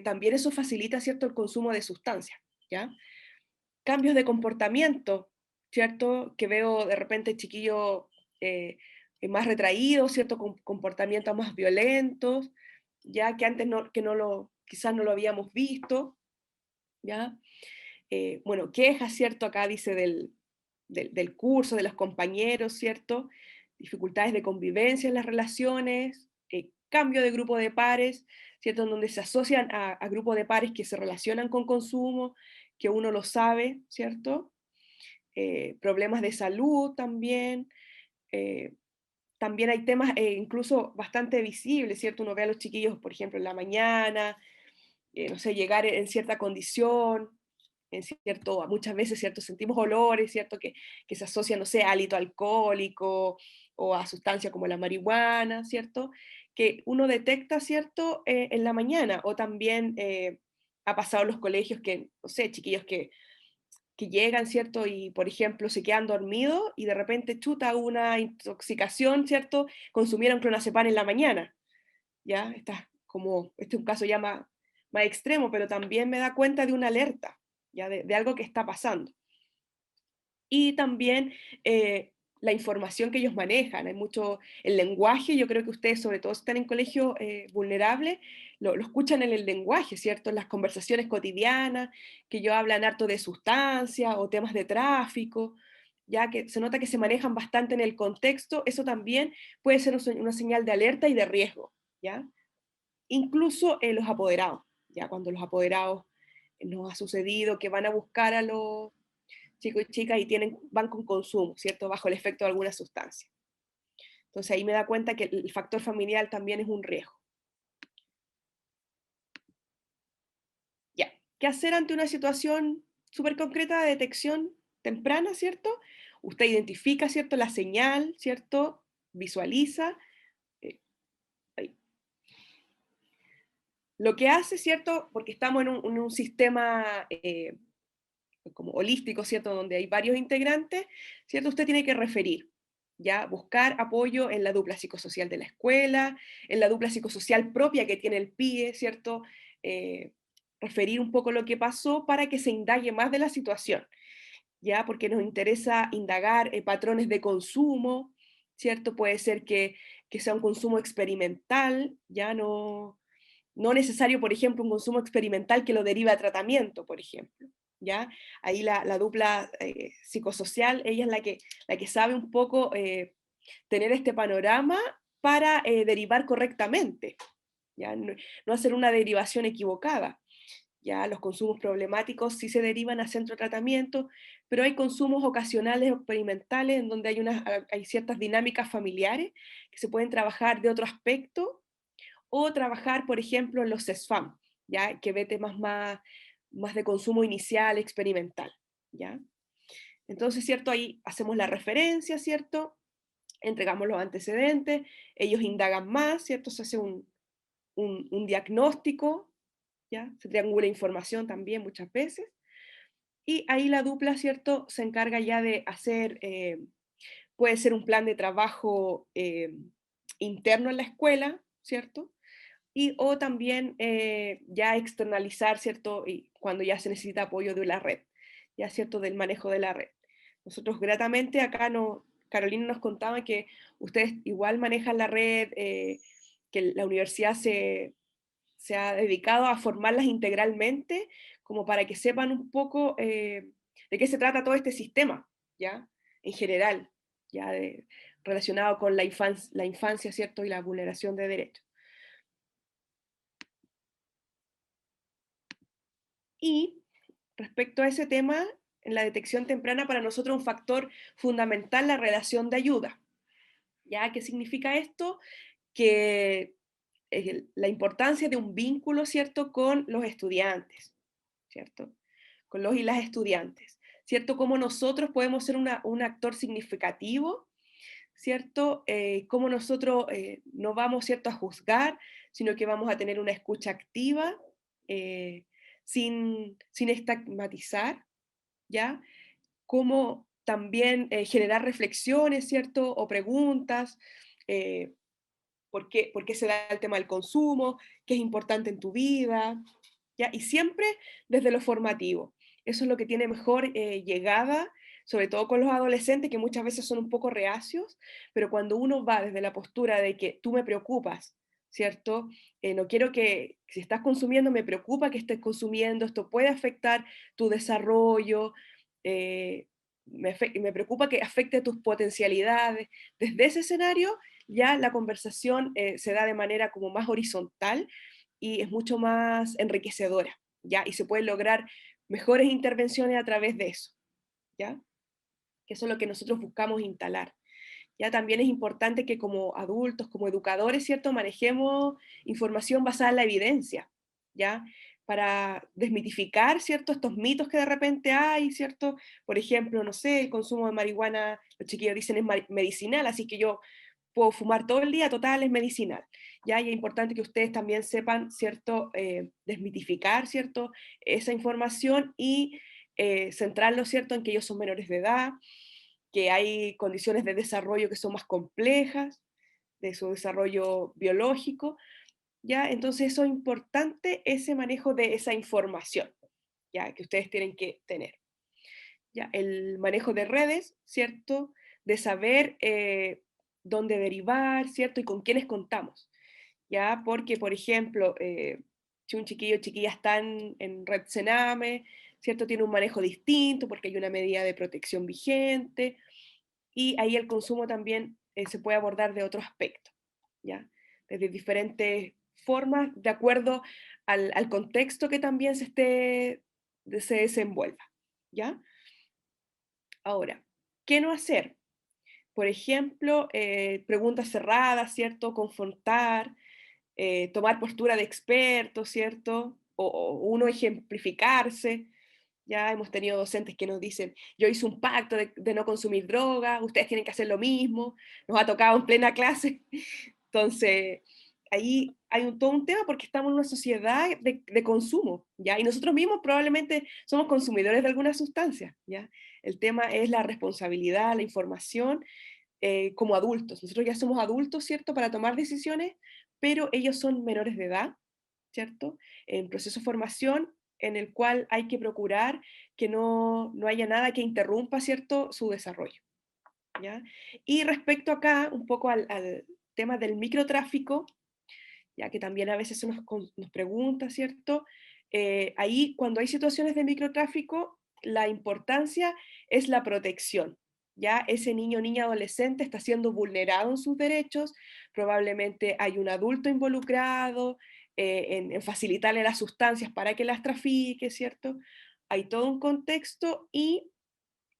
también eso facilita, ¿cierto?, el consumo de sustancias, ¿ya? Cambios de comportamiento, ¿cierto? Que veo de repente chiquillos eh, más retraídos, ¿cierto? Con comportamientos más violentos, ya que antes quizás no lo habíamos visto, ¿ya? Bueno, quejas, ¿cierto? Acá dice del curso, de los compañeros, ¿cierto? Dificultades de convivencia en las relaciones, cambio de grupo de pares, ¿cierto? En donde se asocian a grupos de pares que se relacionan con consumo, que uno lo sabe, ¿cierto? Problemas de salud también. eh, También hay temas incluso bastante visibles, ¿cierto? Uno ve a los chiquillos, por ejemplo, en la mañana, no sé, llegar en cierta condición, muchas veces, ¿cierto? Sentimos olores, ¿cierto? Que se asocian, no sé, a hálito alcohólico o a sustancias como la marihuana, ¿cierto? Que uno detecta, ¿cierto? En la mañana, o también ha pasado en los colegios que, no sé, chiquillos que llegan, ¿cierto? Y, por ejemplo, se quedan dormidos y de repente chuta una intoxicación, ¿cierto? Consumieron clonazepam en la mañana, ¿ya? Este es un caso ya más extremo, pero también me da cuenta de una alerta, ¿ya? De algo que está pasando. Y también la información que ellos manejan, hay mucho, el lenguaje, yo creo que ustedes, sobre todo si están en colegios vulnerables, lo escuchan en el lenguaje, ¿cierto? En las conversaciones cotidianas, que ellos hablan harto de sustancias o temas de tráfico, ya que se nota que se manejan bastante en el contexto, eso también puede ser una señal de alerta y de riesgo, ¿ya? Incluso los apoderados, ya cuando los apoderados nos ha sucedido que van a buscar a los chicos y chicas y van con consumo, ¿cierto? Bajo el efecto de alguna sustancia. Entonces ahí me da cuenta que el factor familiar también es un riesgo. Ya, ¿qué hacer ante una situación súper concreta de detección temprana, ¿cierto? Usted identifica, ¿cierto? La señal, ¿cierto? Visualiza. eh, ahí. Lo que hace, ¿cierto? Porque estamos en un sistema como holístico, ¿cierto? Donde hay varios integrantes, ¿cierto? Usted tiene que referir, ¿ya? Buscar apoyo en la dupla psicosocial de la escuela, en la dupla psicosocial propia que tiene el PIE, ¿cierto? Referir un poco lo que pasó para que se indague más de la situación, ¿ya? Porque nos interesa indagar patrones de consumo, ¿cierto? Puede ser que sea un consumo experimental, ya no necesario, por ejemplo, un consumo experimental que lo deriva a tratamiento, por ejemplo, ¿ya? Ahí la dupla psicosocial, ella es la que sabe un poco tener este panorama para derivar correctamente, ¿ya? No hacer una derivación equivocada. Ya los consumos problemáticos sí se derivan a centro de tratamiento, pero hay consumos ocasionales o experimentales en donde hay ciertas dinámicas familiares que se pueden trabajar de otro aspecto o trabajar, por ejemplo, en los CESFAM, ¿ya? Que ve temas más de consumo inicial, experimental, ¿ya? Entonces, ¿cierto? Ahí hacemos la referencia, ¿cierto? Entregamos los antecedentes, ellos indagan más, ¿cierto? Se hace un diagnóstico, ¿ya? Se triangula información también muchas veces, y ahí la dupla, ¿cierto? Se encarga ya de hacer, puede ser un plan de trabajo interno en la escuela, ¿cierto? O también ya externalizar, ¿cierto? Y cuando ya se necesita apoyo de la red, ya, ¿cierto? Del manejo de la red. Nosotros gratamente acá Carolina nos contaba que ustedes igual manejan la red, que la universidad se ha dedicado a formarlas integralmente, como para que sepan un poco de qué se trata todo este sistema, ¿ya? en general, ya relacionado con la infancia, ¿cierto? Y la vulneración de derechos. Y respecto a ese tema, en la detección temprana para nosotros un factor fundamental la relación de ayuda. ¿Ya? ¿Qué significa esto? Que la importancia de un vínculo, ¿cierto?, con los estudiantes, ¿cierto? Con los y las estudiantes, ¿cierto? Cómo nosotros podemos ser un actor significativo, ¿cierto? Cómo nosotros no vamos, ¿cierto?, a juzgar, sino que vamos a tener una escucha activa, sin estigmatizar, ¿ya? Cómo también generar reflexiones, ¿cierto? O preguntas, eh, por qué se da el tema del consumo, qué es importante en tu vida, ¿ya? Y siempre desde lo formativo. Eso es lo que tiene mejor llegada, sobre todo con los adolescentes, que muchas veces son un poco reacios, pero cuando uno va desde la postura de que tú me preocupas, ¿cierto? No quiero que, si estás consumiendo, me preocupa que estés consumiendo, esto puede afectar tu desarrollo, eh, me preocupa que afecte tus potencialidades. Desde ese escenario, ya la conversación se da de manera como más horizontal y es mucho más enriquecedora, ¿ya? Y se pueden lograr mejores intervenciones a través de eso, ¿ya? Que eso es lo que nosotros buscamos instalar. Ya también es importante que como adultos, como educadores, ¿cierto?, manejemos información basada en la evidencia, ¿ya? Para desmitificar, ¿cierto?, estos mitos que de repente hay, ¿cierto? Por ejemplo, no sé, el consumo de marihuana, los chiquillos dicen es medicinal, así que yo puedo fumar todo el día, total, es medicinal. ¿Ya? Y es importante que ustedes también sepan, ¿cierto?, desmitificar, ¿cierto?, esa información y centrarlo, ¿cierto?, en que ellos son menores de edad, que hay condiciones de desarrollo que son más complejas, de su desarrollo biológico, ¿ya? Entonces eso es importante, ese manejo de esa información, ¿ya?, que ustedes tienen que tener. ¿Ya? El manejo de redes, ¿cierto?, de saber dónde derivar, ¿cierto?, y con quiénes contamos, ¿ya? Porque, por ejemplo, si un chiquillo o chiquilla están en red Sename, ¿cierto?, tiene un manejo distinto porque hay una medida de protección vigente, y ahí el consumo también se puede abordar de otro aspecto, ¿ya? Desde diferentes formas, de acuerdo al contexto que también se desenvuelva, ¿ya? Ahora, ¿qué no hacer? Por ejemplo, preguntas cerradas, ¿cierto? Confrontar, tomar postura de experto, ¿cierto? O uno ejemplificarse. Ya hemos tenido docentes que nos dicen, yo hice un pacto de no consumir droga, ustedes tienen que hacer lo mismo, nos ha tocado en plena clase. Entonces, ahí hay todo un tema porque estamos en una sociedad de consumo, ¿ya? Y nosotros mismos probablemente somos consumidores de algunas sustancias, ¿ya? El tema es la responsabilidad, la información como adultos. Nosotros ya somos adultos, ¿cierto?, para tomar decisiones, pero ellos son menores de edad, ¿cierto?, en proceso de formación en el cual hay que procurar que no haya nada que interrumpa, ¿cierto?, su desarrollo, ¿ya? Y respecto acá, un poco al tema del microtráfico, ya que también a veces nos pregunta, ¿cierto? Ahí, cuando hay situaciones de microtráfico, la importancia es la protección, ¿ya? Ese niño o niña adolescente está siendo vulnerado en sus derechos, probablemente hay un adulto involucrado en facilitarle las sustancias para que las trafique, ¿cierto? Hay todo un contexto y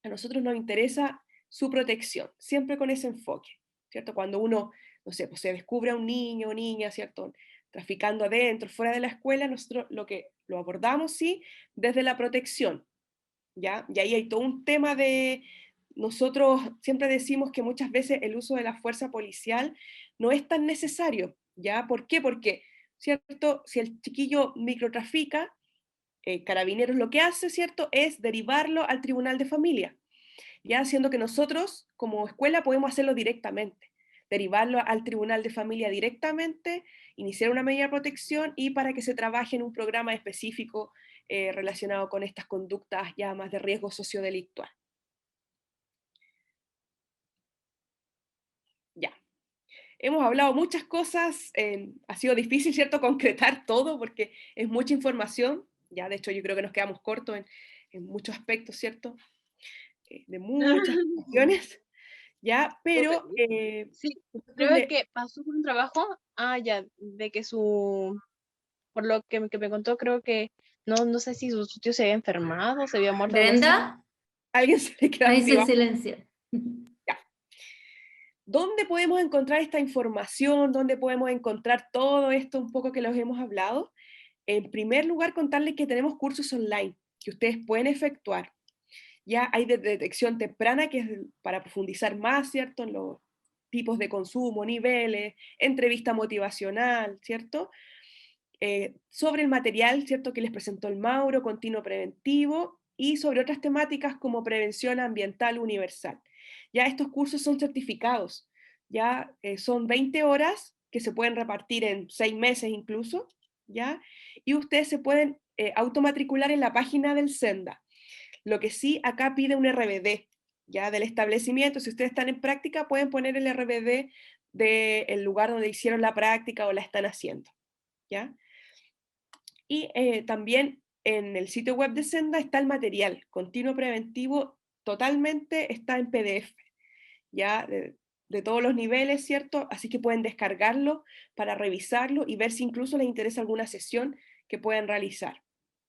a nosotros nos interesa su protección, siempre con ese enfoque, ¿cierto? Cuando uno, no sé, pues se descubre a un niño o niña, ¿cierto?, traficando adentro, fuera de la escuela, nosotros lo abordamos, sí, desde la protección, ¿ya? Y ahí hay todo un tema de, nosotros siempre decimos que muchas veces el uso de la fuerza policial no es tan necesario, ¿ya? ¿Por qué? Porque, ¿cierto?, si el chiquillo microtrafica, Carabineros lo que hace, ¿cierto?, es derivarlo al tribunal de familia, ya siendo que nosotros como escuela podemos hacerlo directamente, derivarlo al tribunal de familia directamente, iniciar una medida de protección y para que se trabaje en un programa específico relacionado con estas conductas ya más de riesgo sociodelictual. Ya, hemos hablado muchas cosas, ha sido difícil, ¿cierto?, concretar todo porque es mucha información, ya de hecho yo creo que nos quedamos cortos en muchos aspectos, ¿cierto? de muchas situaciones, ¿ya? Pero Sí, nosotros creo que pasó por un trabajo, ya, de que por lo que me contó, creo que, no sé si su tío se había enfermado, se había muerto, algo así. Brenda, alguien se le queda ahí se activado. silencia. ¿Dónde podemos encontrar esta información? ¿Dónde podemos encontrar todo esto un poco que los hemos hablado? En primer lugar, contarles que tenemos cursos online que ustedes pueden efectuar. Ya hay de detección temprana, que es para profundizar más, ¿cierto? En los tipos de consumo, niveles, entrevista motivacional, ¿cierto? Sobre el material, ¿cierto? Que les presentó el Mauro, continuo preventivo, y sobre otras temáticas como prevención ambiental universal. Ya estos cursos son certificados, ya son 20 horas que se pueden repartir en 6 meses incluso, ¿ya? Y ustedes se pueden automatricular en la página del Senda. Lo que sí, acá pide un RBD, ya del establecimiento. Si ustedes están en práctica, pueden poner el RBD del lugar donde hicieron la práctica o la están haciendo, ¿ya? Y también en el sitio web de Senda está el material continuo preventivo, totalmente está en PDF, ya de todos los niveles, ¿cierto? Así que pueden descargarlo para revisarlo y ver si incluso les interesa alguna sesión que pueden realizar.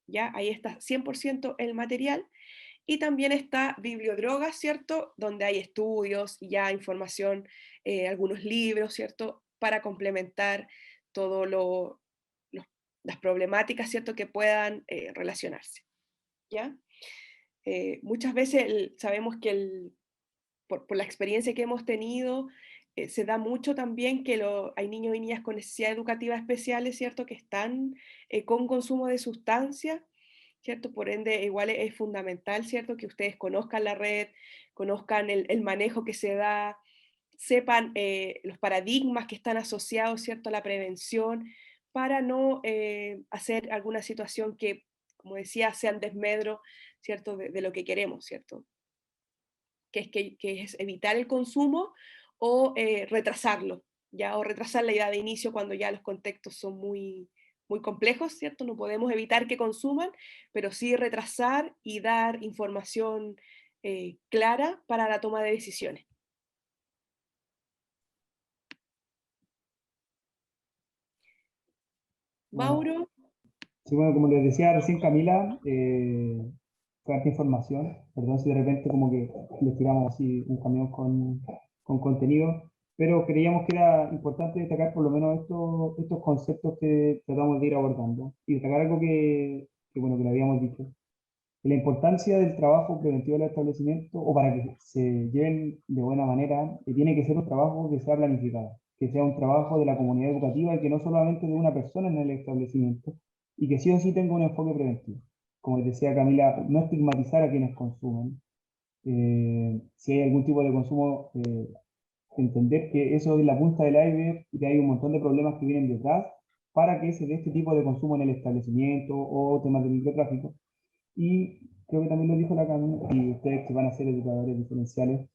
¿Ya? Ahí está 100% el material. Y también está Bibliodroga, ¿cierto? Donde hay estudios y ya información, algunos libros, ¿cierto? Para complementar todo las problemáticas, ¿cierto? Que puedan relacionarse, ¿ya? Muchas veces sabemos que por la experiencia que hemos tenido, se da mucho también que hay niños y niñas con necesidades educativas especiales, ¿cierto? Que están con consumo de sustancias, ¿cierto? Por ende, igual es fundamental, ¿cierto? Que ustedes conozcan la red, conozcan el manejo que se da, sepan los paradigmas que están asociados, ¿cierto? A la prevención, para no hacer alguna situación que, como decía, sean desmedro, ¿cierto? De lo que queremos, ¿cierto? Que es evitar el consumo o retrasarlo, ¿ya? O retrasar la edad de inicio cuando ya los contextos son muy, muy complejos, ¿cierto? No podemos evitar que consuman, pero sí retrasar y dar información clara para la toma de decisiones. Mauro. Sí, bueno, como les decía recién Camila, fue harta información, perdón si de repente como que les tiramos así un camión con contenido, pero creíamos que era importante destacar por lo menos estos conceptos que tratamos de ir abordando y destacar algo bueno, que le habíamos dicho, que la importancia del trabajo preventivo del establecimiento, o para que se lleven de buena manera, tiene que ser un trabajo que sea planificado, que sea un trabajo de la comunidad educativa y que no solamente de una persona en el establecimiento, y que sí o sí tenga un enfoque preventivo. Como les decía Camila, no estigmatizar a quienes consumen. Si hay algún tipo de consumo, entender que eso es la punta del iceberg y que hay un montón de problemas que vienen detrás para que se dé este tipo de consumo en el establecimiento o temas de microtráfico. Y creo que también lo dijo la Camila, y ustedes que van a ser educadores diferenciales,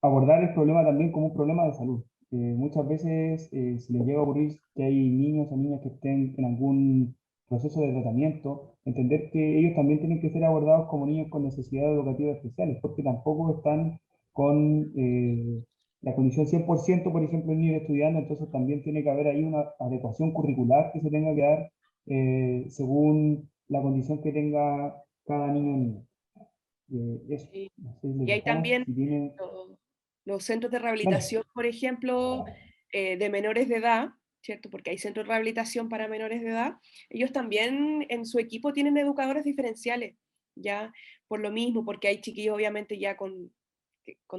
abordar el problema también como un problema de salud. Muchas veces se les llega a ocurrir que hay niños o niñas que estén en algún proceso de tratamiento, entender que ellos también tienen que ser abordados como niños con necesidades educativas especiales, porque tampoco están con la condición 100%, por ejemplo, el niño estudiando, entonces también tiene que haber ahí una adecuación curricular que se tenga que dar según la condición que tenga cada niño o niña. Eso. Sí. No sé, les Y hay dejamos, también si tienen... los centros de Dale. rehabilitación, por ejemplo, de menores de edad, ¿cierto? Porque hay centros de rehabilitación para menores de edad. Ellos también en su equipo tienen educadores diferenciales, ya por lo mismo, porque hay chiquillos obviamente ya con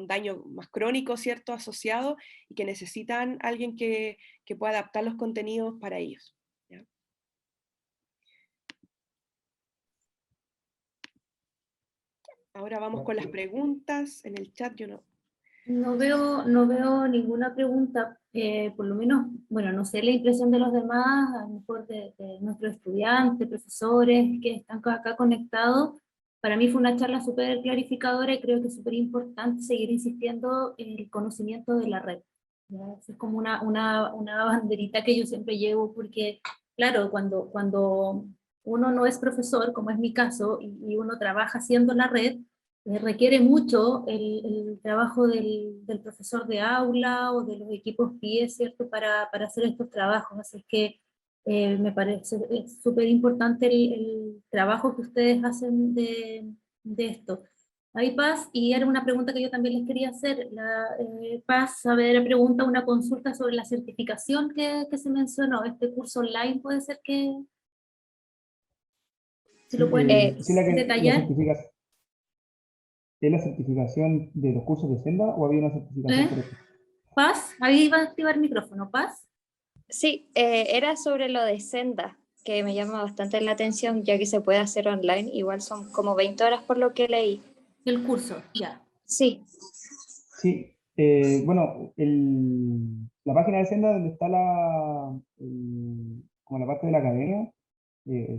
daño más crónico, ¿cierto? Asociado y que necesitan alguien que pueda adaptar los contenidos para ellos. ¿Ya? Ahora vamos con las preguntas. En el chat yo no. No veo ninguna pregunta, por lo menos, bueno, no sé la impresión de los demás, a lo mejor de nuestros estudiantes, profesores que están acá conectados. Para mí fue una charla súper clarificadora y creo que es súper importante seguir insistiendo en el conocimiento de la red. ¿Ya? Es como una banderita que yo siempre llevo porque, claro, cuando uno no es profesor, como es mi caso, y uno trabaja haciendo la red, requiere mucho el trabajo del profesor de aula o de los equipos PIE, ¿cierto?, para hacer estos trabajos. Así que me parece súper importante el trabajo que ustedes hacen de esto. Ahí Paz, y era una pregunta que yo también les quería hacer. Paz, a ver, pregunta una consulta sobre la certificación que se mencionó. Este curso online puede ser que, si Sí, lo pueden sí, la detallar. ¿Es la certificación de los cursos de Senda o había una certificación ¿Eh? por eso? Paz, ahí va a activar el micrófono. Paz. Sí, era sobre lo de Senda, que me llama bastante la atención, ya que se puede hacer online, igual son como 20 horas por lo que leí. El curso, ya. Sí, Sí, bueno, la página de Senda donde está como la parte de la academia,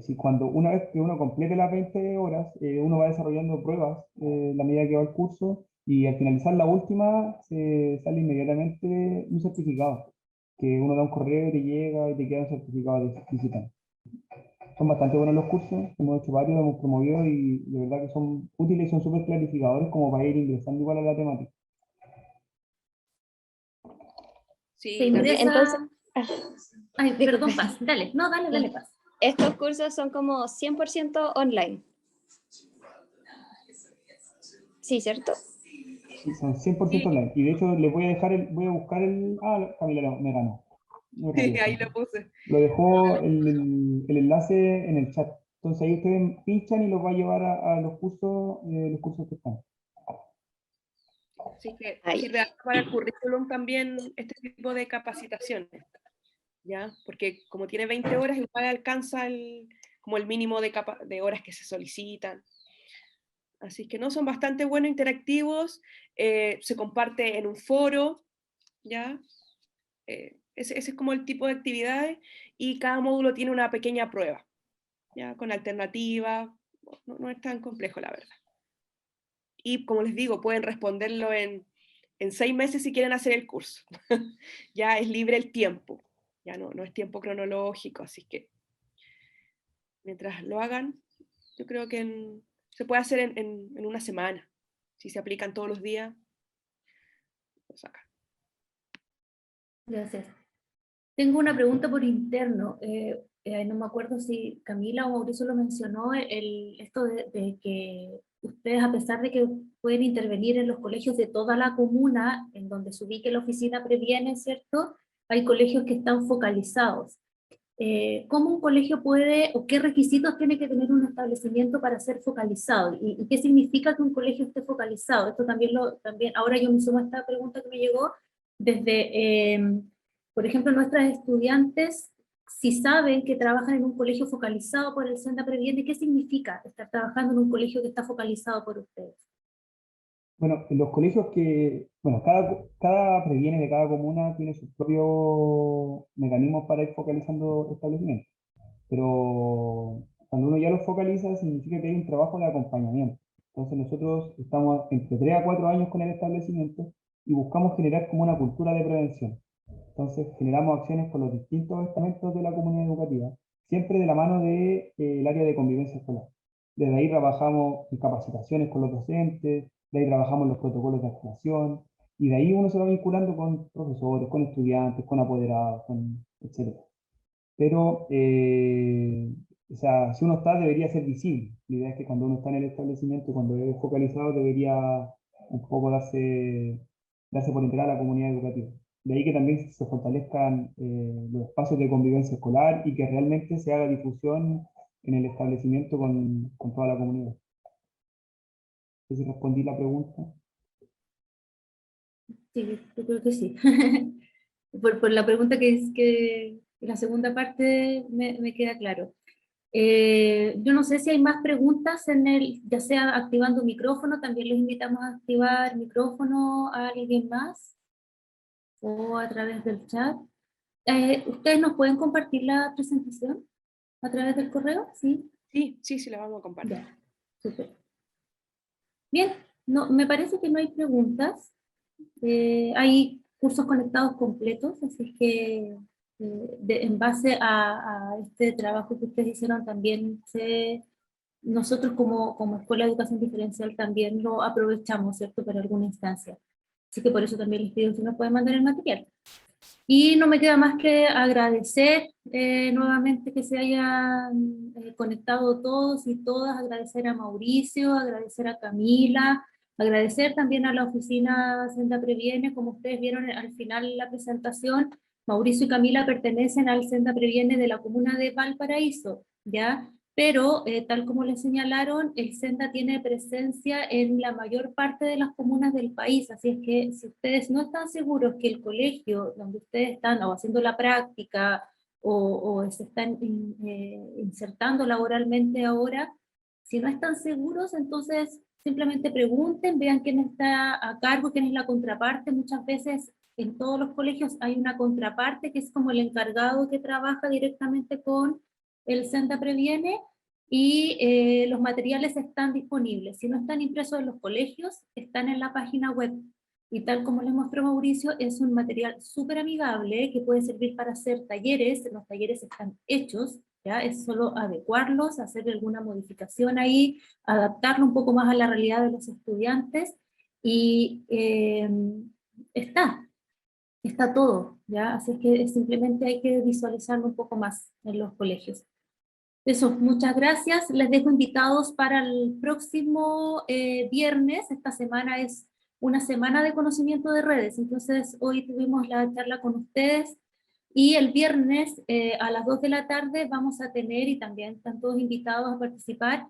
sí, una vez que uno complete las 20 horas, uno va desarrollando pruebas la medida que va el curso y al finalizar la última se sale inmediatamente un certificado, que uno da un correo y te llega y te queda un certificado de visitante. Son bastante buenos los cursos, hemos hecho varios, hemos promovido y de verdad que son útiles y son súper clarificadores como para ir ingresando igual a la temática. ¿Te Sí, también. entonces, ingresa? Ay, disculpe, perdón, Paz. Dale, no, dale, Paz. estos cursos son como 100% online. Sí, ¿cierto? Sí, son 100% online. Y de hecho les voy a dejar voy a buscar Camila me ganó. Muy rápido. Ahí lo puse. Lo dejó el enlace en el chat. Entonces ahí ustedes pinchan y los va a llevar a los cursos que están. Así que Ahí. sirve para el currículum también este tipo de capacitaciones, ¿ya? Porque como tiene 20 horas, igual alcanza como el mínimo de horas que se solicitan. Así que no, son bastante buenos, interactivos, se comparte en un foro, ¿ya? Ese es como el tipo de actividades y cada módulo tiene una pequeña prueba, ¿ya? Con alternativa, no es tan complejo la verdad. Y como les digo, pueden responderlo en 6 meses si quieren hacer el curso. Ya es libre el tiempo, ya no es tiempo cronológico, así que mientras lo hagan, yo creo que se puede hacer en una semana. Si se aplican todos los días, lo sacan. Gracias. Tengo una pregunta por interno. No me acuerdo si Camila o Mauricio lo mencionó, esto de que ustedes, a pesar de que pueden intervenir en los colegios de toda la comuna, en donde se ubique la oficina Previene, ¿cierto? Hay colegios que están focalizados. ¿Cómo un colegio puede, o qué requisitos tiene que tener un establecimiento para ser focalizado? ¿Y qué significa que un colegio esté focalizado? Esto también ahora yo me sumo a esta pregunta que me llegó desde, por ejemplo, nuestras estudiantes, si saben que trabajan en un colegio focalizado por el Senda Previene, ¿qué significa estar trabajando en un colegio que está focalizado por ustedes? Bueno, en los colegios bueno, cada previene de cada comuna tiene sus propios mecanismos para ir focalizando establecimientos. Pero cuando uno ya los focaliza, significa que hay un trabajo de acompañamiento. Entonces nosotros estamos entre 3 a 4 años con el establecimiento y buscamos generar como una cultura de prevención. Entonces generamos acciones con los distintos estamentos de la comunidad educativa, siempre de la mano del área de convivencia escolar. Desde ahí trabajamos en capacitaciones con los docentes, de ahí trabajamos los protocolos de actuación, y de ahí uno se va vinculando con profesores, con estudiantes, con apoderados, etc. Pero, o sea, si uno está, debería ser visible. La idea es que cuando uno está en el establecimiento, cuando es focalizado, debería un poco darse por enterada a la comunidad educativa. De ahí que también se fortalezcan los espacios de convivencia escolar y que realmente se haga difusión en el establecimiento con toda la comunidad. No sé si respondí la pregunta. Sí, yo creo que sí. Por la pregunta que la segunda parte me queda claro. Yo no sé si hay más preguntas ya sea activando micrófono, también los invitamos a activar micrófono a alguien más o a través del chat. ¿Ustedes nos pueden compartir la presentación a través del correo? Sí, Sí, la vamos a compartir. ya, súper. Bien, no, me parece que no hay preguntas. Hay cursos conectados completos, así que en base a este trabajo que ustedes hicieron, también nosotros como Escuela de Educación Diferencial también lo aprovechamos, ¿cierto?, para alguna instancia. Así que por eso también les pido si nos pueden mandar el material. Y no me queda más que agradecer nuevamente que se hayan conectado todos y todas, agradecer a Mauricio, agradecer a Camila, agradecer también a la oficina Senda Previene. Como ustedes vieron al final de la presentación, Mauricio y Camila pertenecen al Senda Previene de la comuna de Valparaíso, ¿ya? Pero tal como les señalaron, el Senda tiene presencia en la mayor parte de las comunas del país, así es que si ustedes no están seguros que el colegio donde ustedes están o haciendo la práctica o se están insertando laboralmente ahora, si no están seguros, entonces simplemente pregunten, vean quién está a cargo, quién es la contraparte. Muchas veces en todos los colegios hay una contraparte que es como el encargado que trabaja directamente con el Senda Previene, y los materiales están disponibles. Si no están impresos en los colegios, están en la página web. Y tal como les mostró Mauricio, es un material súper amigable que puede servir para hacer talleres. Los talleres están hechos, ¿ya? Es solo adecuarlos, hacer alguna modificación ahí, adaptarlo un poco más a la realidad de los estudiantes, y está todo, ¿ya? Así es que simplemente hay que visualizarlo un poco más en los colegios. Eso, muchas gracias. Les dejo invitados para el próximo viernes. Esta semana es una semana de conocimiento de redes, entonces hoy tuvimos la charla con ustedes, y el viernes a las 2 de la tarde vamos a tener, y también están todos invitados a participar,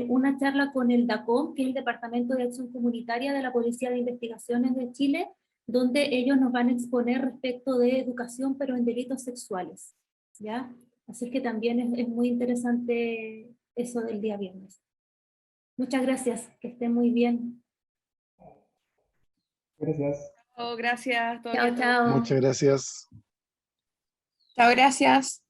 una charla con el DACOM, que es el Departamento de Acción Comunitaria de la Policía de Investigaciones de Chile, donde ellos nos van a exponer respecto de educación, pero en delitos sexuales, ¿ya? Así es que también es muy interesante eso del día viernes. Muchas gracias, que estén muy bien. Gracias. Gracias, todo Chao, bien, todo. chao. Muchas gracias. Chao, gracias.